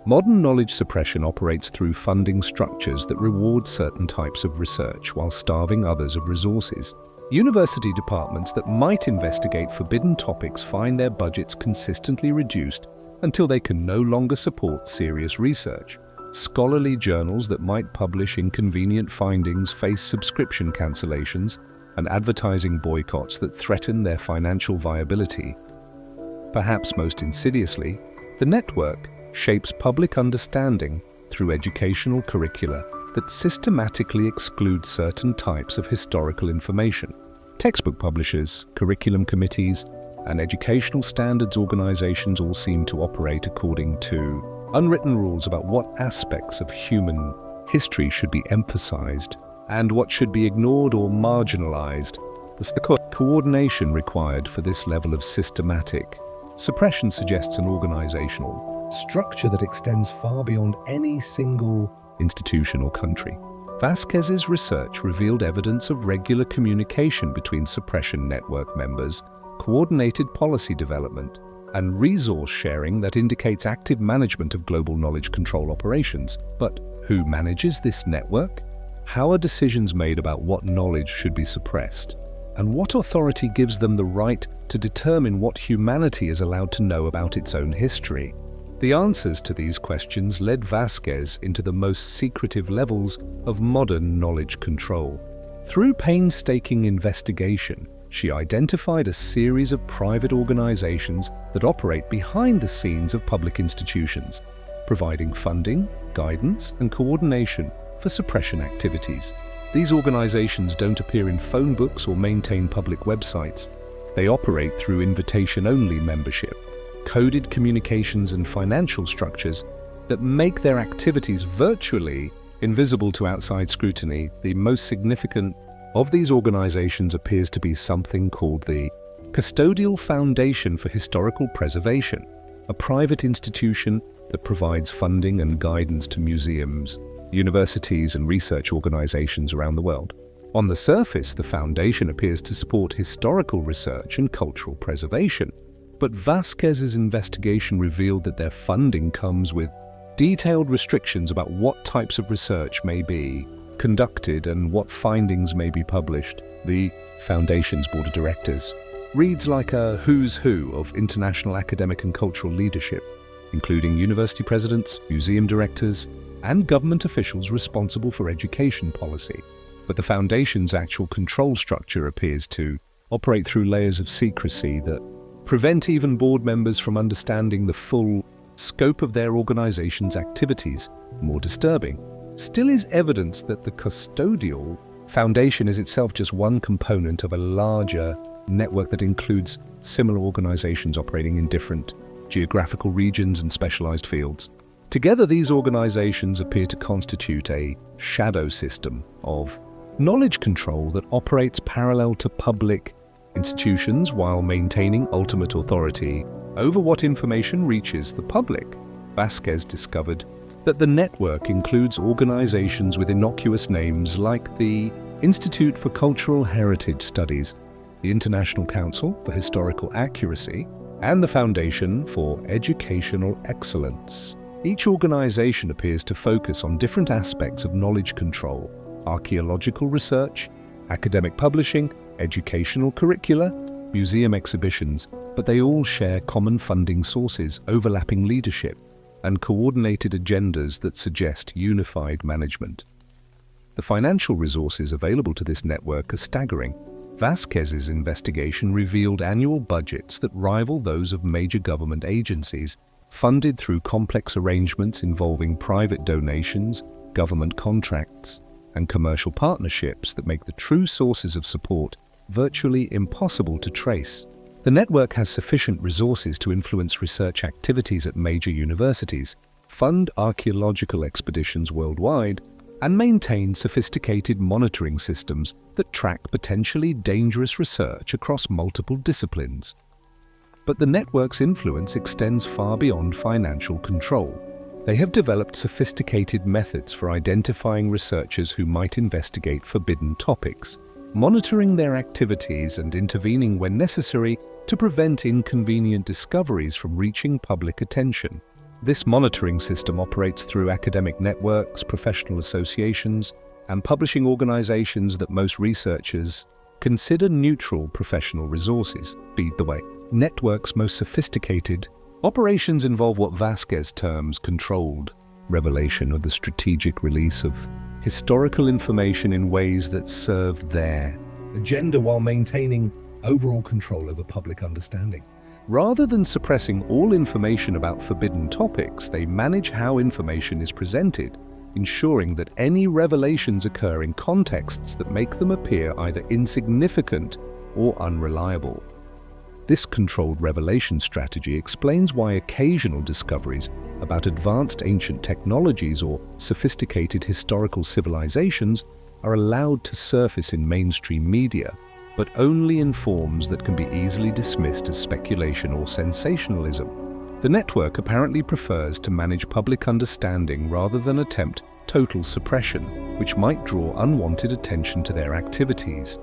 Modern knowledge suppression operates through funding structures that reward certain types of research while starving others of resources. University departments that might investigate forbidden topics find their budgets consistently reduced until they can no longer support serious research. Scholarly journals that might publish inconvenient findings face subscription cancellations and advertising boycotts that threaten their financial viability. Perhaps most insidiously, the network shapes public understanding through educational curricula that systematically exclude certain types of historical information. Textbook publishers, curriculum committees, and educational standards organizations all seem to operate according to unwritten rules about what aspects of human history should be emphasized and what should be ignored or marginalized. The coordination required for this level of systematic suppression suggests an organizational structure that extends far beyond any single institution or country. Vasquez's research revealed evidence of regular communication between suppression network members, coordinated policy development, and resource sharing that indicates active management of global knowledge control operations. But who manages this network? How are decisions made about what knowledge should be suppressed? And what authority gives them the right to determine what humanity is allowed to know about its own history? The answers to these questions led Vasquez into the most secretive levels of modern knowledge control. Through painstaking investigation, she identified a series of private organizations that operate behind the scenes of public institutions, providing funding, guidance, and coordination for suppression activities. These organizations don't appear in phone books or maintain public websites. They operate through invitation-only membership, coded communications and financial structures that make their activities virtually invisible to outside scrutiny. The most significant of these organizations appears to be something called the Custodial Foundation for Historical Preservation, a private institution that provides funding and guidance to museums, universities, and research organizations around the world. On the surface, the foundation appears to support historical research and cultural preservation, but Vasquez's investigation revealed that their funding comes with detailed restrictions about what types of research may be conducted and what findings may be published. The Foundation's board of directors reads like a who's who of international academic and cultural leadership, including university presidents, museum directors, and government officials responsible for education policy. But the Foundation's actual control structure appears to operate through layers of secrecy that prevent even board members from understanding the full scope of their organization's activities. More disturbing still is evidence that the custodial foundation is itself just one component of a larger network that includes similar organizations operating in different geographical regions and specialized fields. Together, these organizations appear to constitute a shadow system of knowledge control that operates parallel to public institutions while maintaining ultimate authority over what information reaches the public. Vasquez discovered that the network includes organizations with innocuous names like the Institute for Cultural Heritage Studies, the International Council for Historical Accuracy, and the Foundation for Educational Excellence. Each organization appears to focus on different aspects of knowledge control: archaeological research, academic publishing, educational curricula, museum exhibitions, but they all share common funding sources, overlapping leadership, and coordinated agendas that suggest unified management. The financial resources available to this network are staggering. Vasquez's investigation revealed annual budgets that rival those of major government agencies, funded through complex arrangements involving private donations, government contracts, and commercial partnerships that make the true sources of support virtually impossible to trace. The network has sufficient resources to influence research activities at major universities, fund archaeological expeditions worldwide, and maintain sophisticated monitoring systems that track potentially dangerous research across multiple disciplines. But the network's influence extends far beyond financial control. They have developed sophisticated methods for identifying researchers who might investigate forbidden topics, monitoring their activities and intervening when necessary to prevent inconvenient discoveries from reaching public attention. This monitoring system operates through academic networks, professional associations, and publishing organizations that most researchers consider neutral professional resources. Lead the way. Network's most sophisticated operations involve what Vasquez terms controlled revelation, or the strategic release of historical information in ways that serve their agenda while maintaining overall control over public understanding. Rather than suppressing all information about forbidden topics, they manage how information is presented, ensuring that any revelations occur in contexts that make them appear either insignificant or unreliable. This controlled revelation strategy explains why occasional discoveries about advanced ancient technologies or sophisticated historical civilizations are allowed to surface in mainstream media, but only in forms that can be easily dismissed as speculation or sensationalism. The network apparently prefers to manage public understanding rather than attempt total suppression, which might draw unwanted attention to their activities.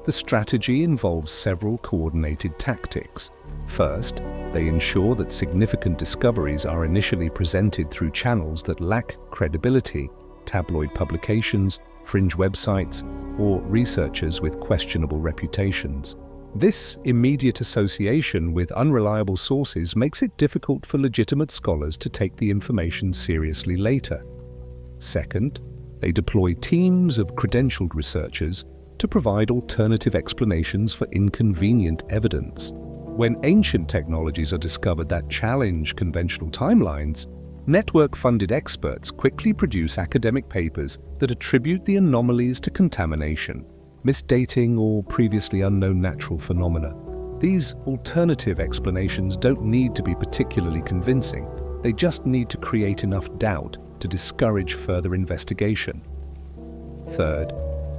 The strategy involves several coordinated tactics. First, they ensure that significant discoveries are initially presented through channels that lack credibility, tabloid publications, fringe websites, or researchers with questionable reputations. This immediate association with unreliable sources makes it difficult for legitimate scholars to take the information seriously later. Second, they deploy teams of credentialed researchers to provide alternative explanations for inconvenient evidence. When ancient technologies are discovered that challenge conventional timelines, network-funded experts quickly produce academic papers that attribute the anomalies to contamination, misdating, or previously unknown natural phenomena. These alternative explanations don't need to be particularly convincing. They just need to create enough doubt to discourage further investigation. Third,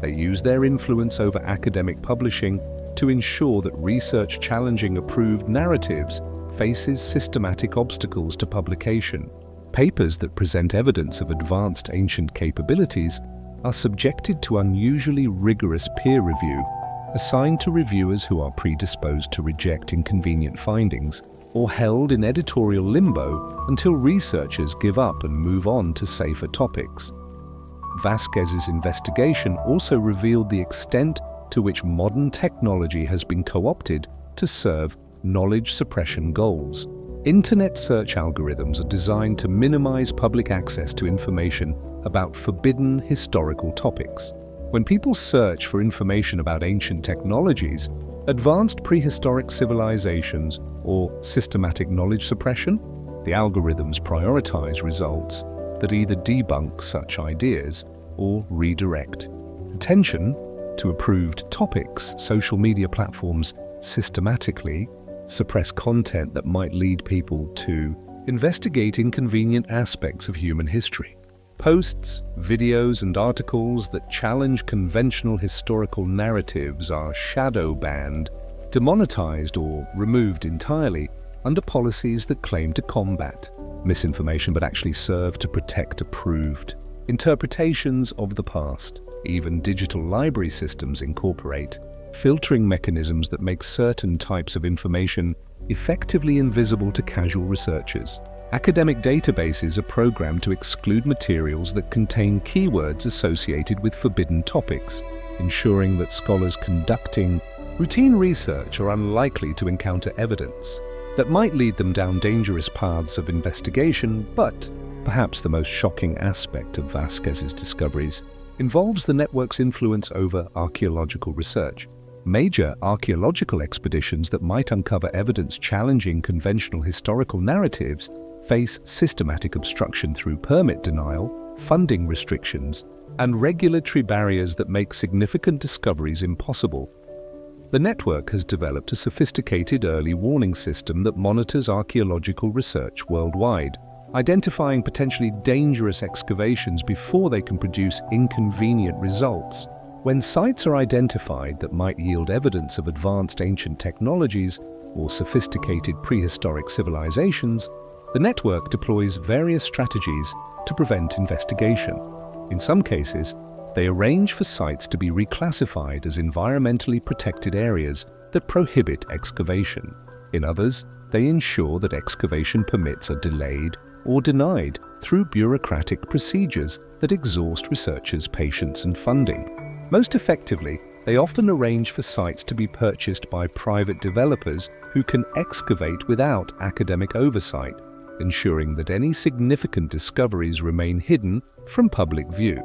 they use their influence over academic publishing to ensure that research challenging approved narratives faces systematic obstacles to publication. Papers that present evidence of advanced ancient capabilities are subjected to unusually rigorous peer review, assigned to reviewers who are predisposed to reject inconvenient findings, or held in editorial limbo until researchers give up and move on to safer topics. Vasquez's investigation also revealed the extent to which modern technology has been co-opted to serve knowledge suppression goals. Internet search algorithms are designed to minimize public access to information about forbidden historical topics. When people search for information about ancient technologies, advanced prehistoric civilizations, or systematic knowledge suppression, the algorithms prioritize results that either debunk such ideas or redirect attention to approved topics. Social media platforms systematically suppress content that might lead people to investigate inconvenient aspects of human history. Posts, videos, and articles that challenge conventional historical narratives are shadow banned, demonetized, or removed entirely under policies that claim to combat misinformation but actually serve to protect approved interpretations of the past. Even digital library systems incorporate filtering mechanisms that make certain types of information effectively invisible to casual researchers. Academic databases are programmed to exclude materials that contain keywords associated with forbidden topics, ensuring that scholars conducting routine research are unlikely to encounter evidence that might lead them down dangerous paths of investigation. But perhaps the most shocking aspect of Vasquez's discoveries involves the network's influence over archaeological research. Major archaeological expeditions that might uncover evidence challenging conventional historical narratives face systematic obstruction through permit denial, funding restrictions, and regulatory barriers that make significant discoveries impossible. The network has developed a sophisticated early warning system that monitors archaeological research worldwide, identifying potentially dangerous excavations before they can produce inconvenient results. When sites are identified that might yield evidence of advanced ancient technologies or sophisticated prehistoric civilizations, the network deploys various strategies to prevent investigation. In some cases, they arrange for sites to be reclassified as environmentally protected areas that prohibit excavation. In others, they ensure that excavation permits are delayed or denied through bureaucratic procedures that exhaust researchers' patience and funding. Most effectively, they often arrange for sites to be purchased by private developers who can excavate without academic oversight, ensuring that any significant discoveries remain hidden from public view.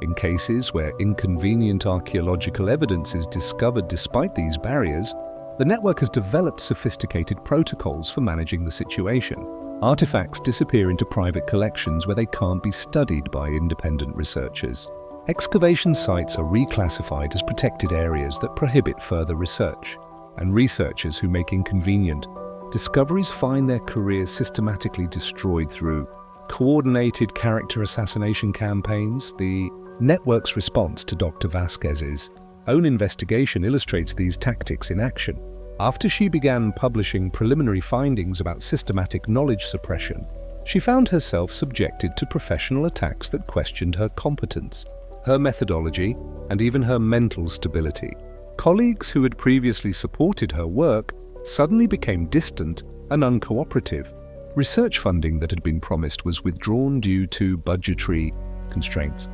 In cases where inconvenient archaeological evidence is discovered despite these barriers, the network has developed sophisticated protocols for managing the situation. Artifacts disappear into private collections where they can't be studied by independent researchers. Excavation sites are reclassified as protected areas that prohibit further research, and researchers who make inconvenient discoveries find their careers systematically destroyed through coordinated character assassination campaigns. The network's response to Dr. Vasquez's own investigation illustrates these tactics in action. After she began publishing preliminary findings about systematic knowledge suppression, she found herself subjected to professional attacks that questioned her competence, her methodology, and even her mental stability. Colleagues who had previously supported her work suddenly became distant and uncooperative. Research funding that had been promised was withdrawn due to budgetary constraints,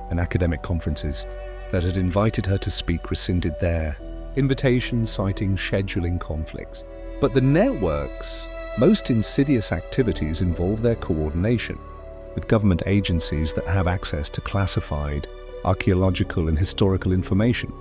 and academic conferences that had invited her to speak rescinded their invitations, citing scheduling conflicts. But the network's most insidious activities involve their coordination with government agencies that have access to classified archaeological and historical information.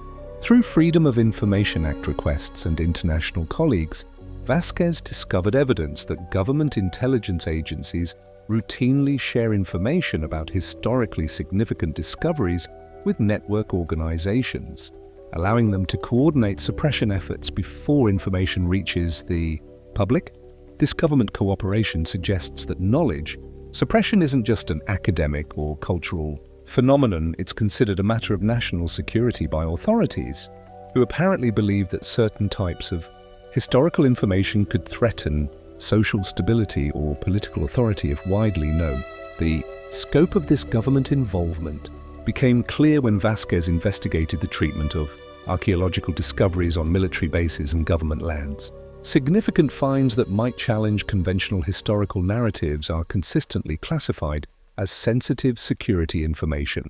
Through Freedom of Information Act requests and international colleagues, Vasquez discovered evidence that government intelligence agencies routinely share information about historically significant discoveries with network organizations, allowing them to coordinate suppression efforts before information reaches the public. This government cooperation suggests that knowledge suppression isn't just an academic or cultural phenomenon, it's considered a matter of national security by authorities, who apparently believe that certain types of historical information could threaten social stability or political authority if widely known. The scope of this government involvement became clear when Vasquez investigated the treatment of archaeological discoveries on military bases and government lands. Significant finds that might challenge conventional historical narratives are consistently classified as sensitive security information,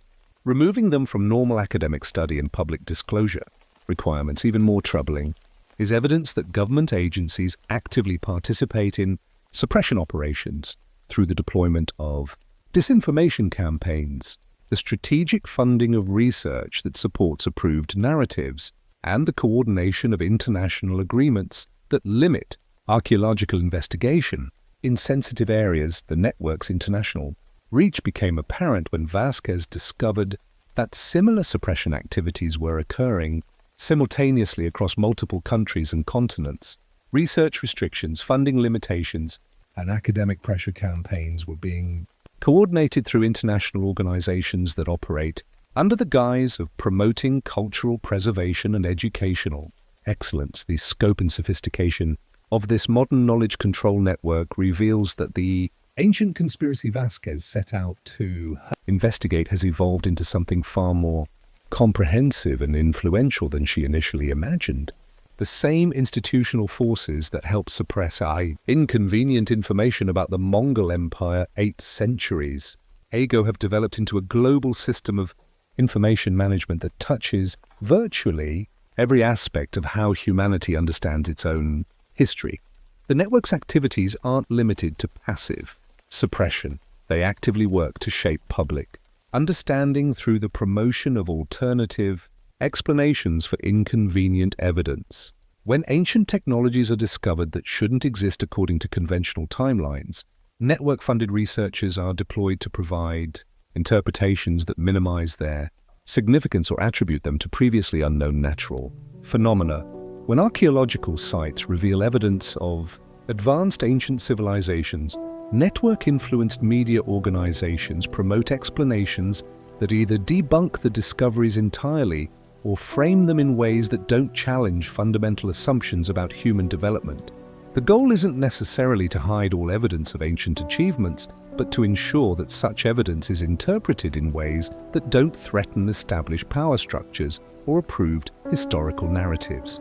removing them from normal academic study and public disclosure requirements. Even more troubling is evidence that government agencies actively participate in suppression operations through the deployment of disinformation campaigns, the strategic funding of research that supports approved narratives, and the coordination of international agreements that limit archaeological investigation in sensitive areas. The network's international reach became apparent when Vasquez discovered that similar suppression activities were occurring simultaneously across multiple countries and continents. Research restrictions, funding limitations, and academic pressure campaigns were being coordinated through international organizations that operate under the guise of promoting cultural preservation and educational excellence. The scope and sophistication of this modern knowledge control network reveals that the ancient conspiracy Vasquez set out to investigate has evolved into something far more comprehensive and influential than she initially imagined. The same institutional forces that helped suppress inconvenient information about the Mongol Empire 8 centuries ago have developed into a global system of information management that touches virtually every aspect of how humanity understands its own history. The network's activities aren't limited to passive suppression. They actively work to shape public understanding through the promotion of alternative explanations for inconvenient evidence. When ancient technologies are discovered that shouldn't exist according to conventional timelines, network-funded researchers are deployed to provide interpretations that minimize their significance or attribute them to previously unknown natural Phenomena. When archaeological sites reveal evidence of advanced ancient civilizations, network-influenced media organizations promote explanations that either debunk the discoveries entirely or frame them in ways that don't challenge fundamental assumptions about human development. The goal isn't necessarily to hide all evidence of ancient achievements, but to ensure that such evidence is interpreted in ways that don't threaten established power structures or approved historical narratives.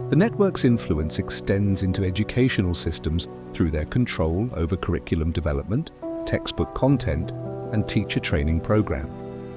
The network's influence extends into educational systems through their control over curriculum development, textbook content, and teacher training program.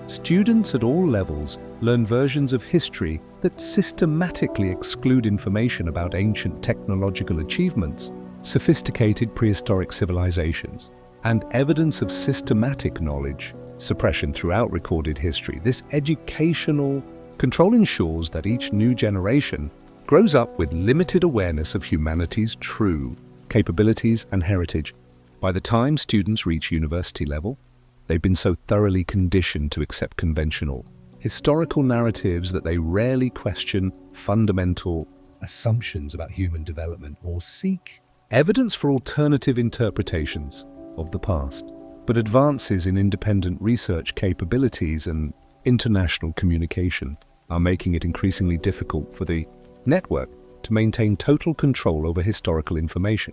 Students at all levels learn versions of history that systematically exclude information about ancient technological achievements, sophisticated prehistoric civilizations, and evidence of systematic knowledge suppression throughout recorded history. This educational control ensures that each new generation grows up with limited awareness of humanity's true capabilities and heritage. By the time students reach university level, they've been so thoroughly conditioned to accept conventional historical narratives that they rarely question fundamental assumptions about human development or seek evidence for alternative interpretations of the past. But advances in independent research capabilities and international communication are making it increasingly difficult for the network to maintain total control over historical information.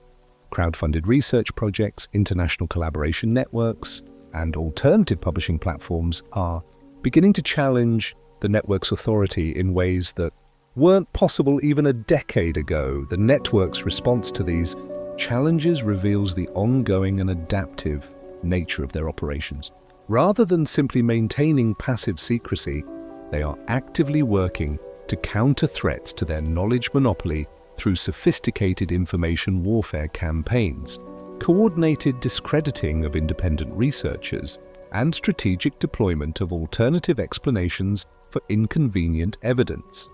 Crowdfunded research projects, international collaboration networks, and alternative publishing platforms are beginning to challenge the network's authority in ways that weren't possible even a decade ago. The network's response to these challenges reveals the ongoing and adaptive nature of their operations. Rather than simply maintaining passive secrecy, they are actively working to counter threats to their knowledge monopoly through sophisticated information warfare campaigns, coordinated discrediting of independent researchers, and strategic deployment of alternative explanations for inconvenient evidence.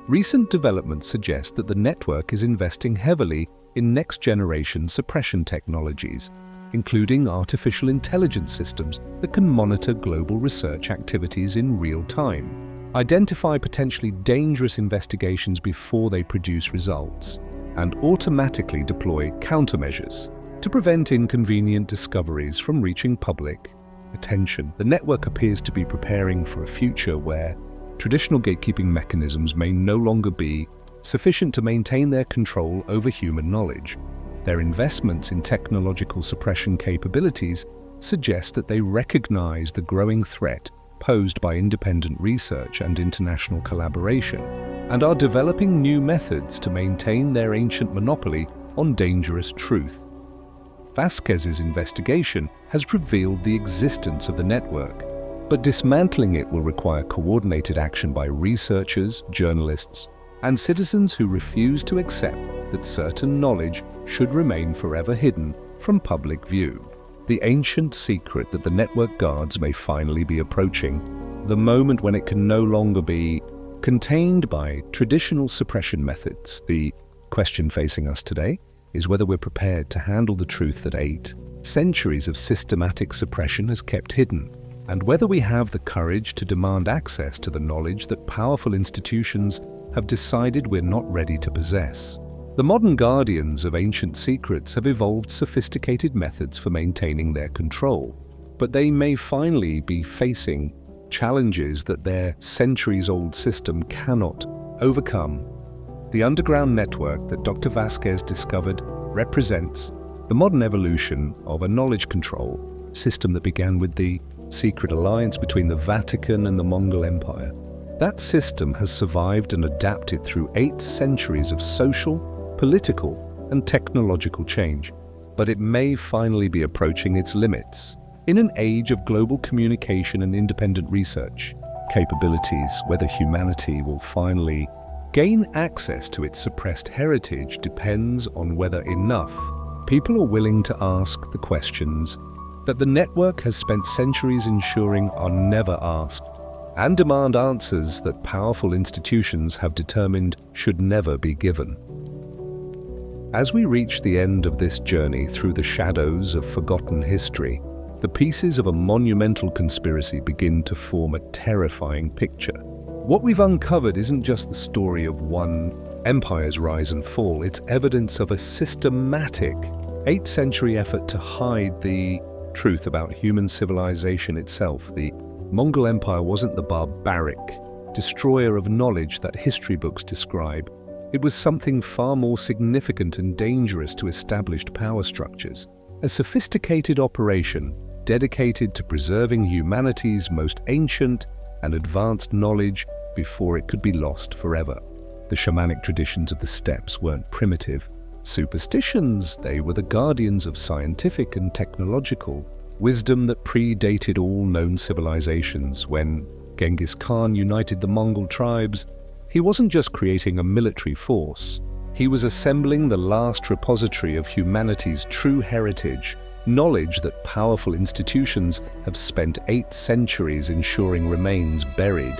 Recent developments suggest that the network is investing heavily in next-generation suppression technologies, including artificial intelligence systems that can monitor global research activities in real time, identify potentially dangerous investigations before they produce results, and automatically deploy countermeasures to prevent inconvenient discoveries from reaching public attention. The network appears to be preparing for a future where traditional gatekeeping mechanisms may no longer be sufficient to maintain their control over human knowledge. Their investments in technological suppression capabilities suggest that they recognize the growing threat posed by independent research and international collaboration, and are developing new methods to maintain their ancient monopoly on dangerous truth. Vasquez's investigation has revealed the existence of the network, but dismantling it will require coordinated action by researchers, journalists, and citizens who refuse to accept that certain knowledge should remain forever hidden from public view. The ancient secret that the network guards may finally be approaching, the moment when it can no longer be contained by traditional suppression methods. The question facing us today is whether we're prepared to handle the truth that 8 centuries of systematic suppression has kept hidden, and whether we have the courage to demand access to the knowledge that powerful institutions have decided we're not ready to possess. The modern guardians of ancient secrets have evolved sophisticated methods for maintaining their control, but they may finally be facing challenges that their centuries-old system cannot overcome. The underground network that Dr. Vasquez discovered represents the modern evolution of a knowledge control system that began with the secret alliance between the Vatican and the Mongol Empire. That system has survived and adapted through 8 centuries of social, political, and technological change, but it may finally be approaching its limits. In an age of global communication and independent research capabilities, whether humanity will finally gain access to its suppressed heritage depends on whether enough people are willing to ask the questions that the network has spent centuries ensuring are never asked, and demand answers that powerful institutions have determined should never be given. As we reach the end of this journey through the shadows of forgotten history, the pieces of a monumental conspiracy begin to form a terrifying picture. What we've uncovered isn't just the story of one empire's rise and fall, it's evidence of a systematic 8th century effort to hide the truth about human civilization itself. The Mongol Empire wasn't the barbaric destroyer of knowledge that history books describe. It was something far more significant and dangerous to established power structures. A sophisticated operation dedicated to preserving humanity's most ancient and advanced knowledge before it could be lost forever. The shamanic traditions of the steppes weren't primitive superstitions, they were the guardians of scientific and technological wisdom that predated all known civilizations. When Genghis Khan united the Mongol tribes, he wasn't just creating a military force, he was assembling the last repository of humanity's true heritage, knowledge that powerful institutions have spent 8 centuries ensuring remains buried.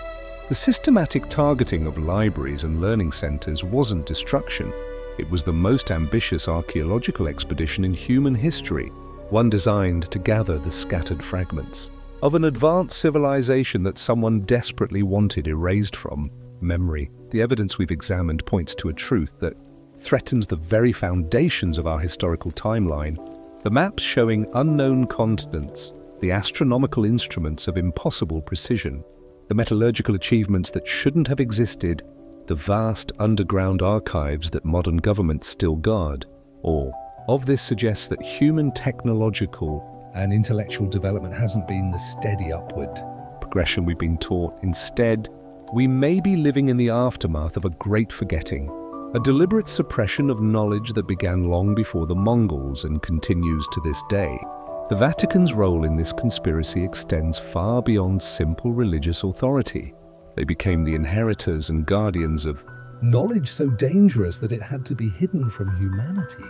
The systematic targeting of libraries and learning centers wasn't destruction, it was the most ambitious archaeological expedition in human history, one designed to gather the scattered fragments of an advanced civilization that someone desperately wanted erased from memory. The evidence we've examined points to a truth that threatens the very foundations of our historical timeline. The maps showing unknown continents, the astronomical instruments of impossible precision, the metallurgical achievements that shouldn't have existed, the vast underground archives that modern governments still guard. All of this suggests that human technological and intellectual development hasn't been the steady upward progression we've been taught. Instead, we may be living in the aftermath of a great forgetting, a deliberate suppression of knowledge that began long before the Mongols and continues to this day. The Vatican's role in this conspiracy extends far beyond simple religious authority. They became the inheritors and guardians of knowledge so dangerous that it had to be hidden from humanity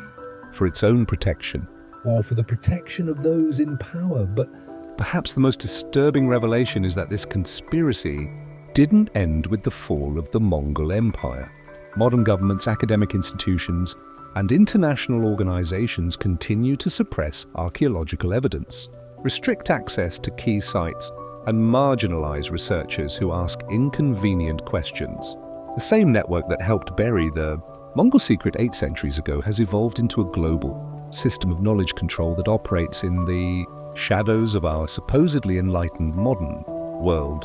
for its own protection, or for the protection of those in power. But perhaps the most disturbing revelation is that this conspiracy didn't end with the fall of the Mongol Empire. Modern governments, academic institutions, and international organizations continue to suppress archaeological evidence, restrict access to key sites, and marginalize researchers who ask inconvenient questions. The same network that helped bury the Mongol secret 8 centuries ago has evolved into a global system of knowledge control that operates in the shadows of our supposedly enlightened modern world.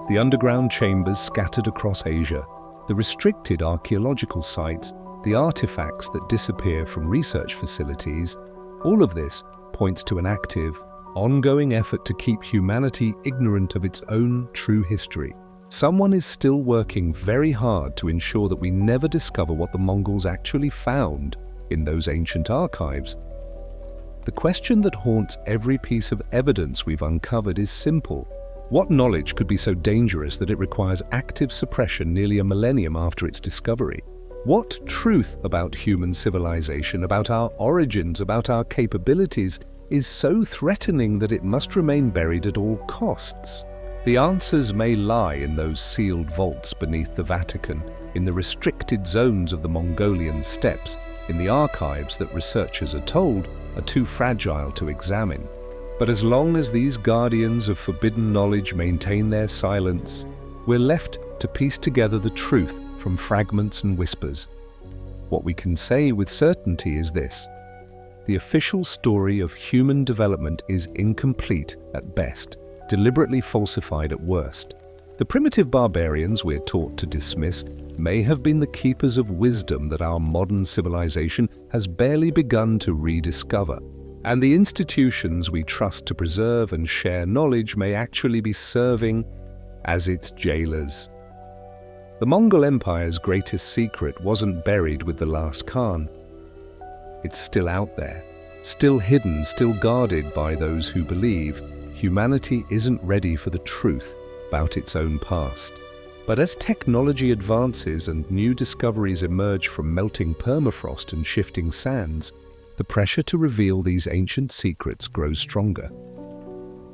The underground chambers scattered across Asia, the restricted archaeological sites, the artifacts that disappear from research facilities, all of this points to an active, ongoing effort to keep humanity ignorant of its own true history. Someone is still working very hard to ensure that we never discover what the Mongols actually found in those ancient archives. The question that haunts every piece of evidence we've uncovered is simple. What knowledge could be so dangerous that it requires active suppression nearly a millennium after its discovery? What truth about human civilization, about our origins, about our capabilities, is so threatening that it must remain buried at all costs? The answers may lie in those sealed vaults beneath the Vatican, in the restricted zones of the Mongolian steppes, in the archives that researchers are told are too fragile to examine. But as long as these guardians of forbidden knowledge maintain their silence, we're left to piece together the truth from fragments and whispers. What we can say with certainty is this: the official story of human development is incomplete at best, deliberately falsified at worst. The primitive barbarians we're taught to dismiss may have been the keepers of wisdom that our modern civilization has barely begun to rediscover. And the institutions we trust to preserve and share knowledge may actually be serving as its jailers. The Mongol Empire's greatest secret wasn't buried with the last Khan. It's still out there, still hidden, still guarded by those who believe humanity isn't ready for the truth about its own past. But as technology advances and new discoveries emerge from melting permafrost and shifting sands, the pressure to reveal these ancient secrets grows stronger.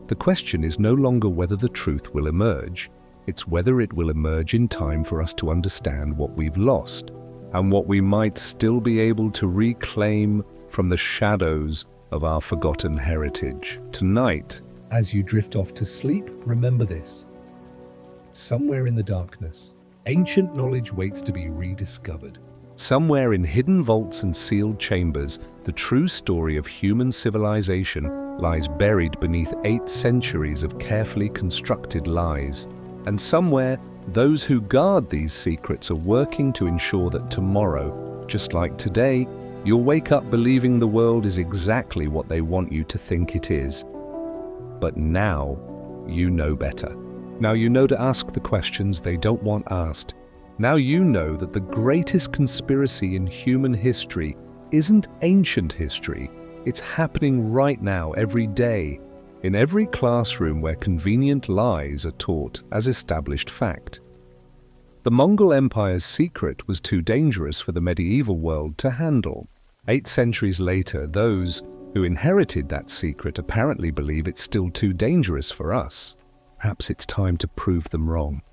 The question is no longer whether the truth will emerge, it's whether it will emerge in time for us to understand what we've lost and what we might still be able to reclaim from the shadows of our forgotten heritage. Tonight, as you drift off to sleep, remember this: Somewhere in the darkness, ancient knowledge waits to be rediscovered. Somewhere in hidden vaults and sealed chambers, the true story of human civilization lies buried beneath 8 centuries of carefully constructed lies. And somewhere, those who guard these secrets are working to ensure that tomorrow, just like today, you'll wake up believing the world is exactly what they want you to think it is. But now, you know better. Now you know to ask the questions they don't want asked. Now you know that the greatest conspiracy in human history isn't ancient history. It's happening right now, every day, in every classroom where convenient lies are taught as established fact. The Mongol Empire's secret was too dangerous for the medieval world to handle. 8 centuries later, those who inherited that secret apparently believe it's still too dangerous for us. Perhaps it's time to prove them wrong.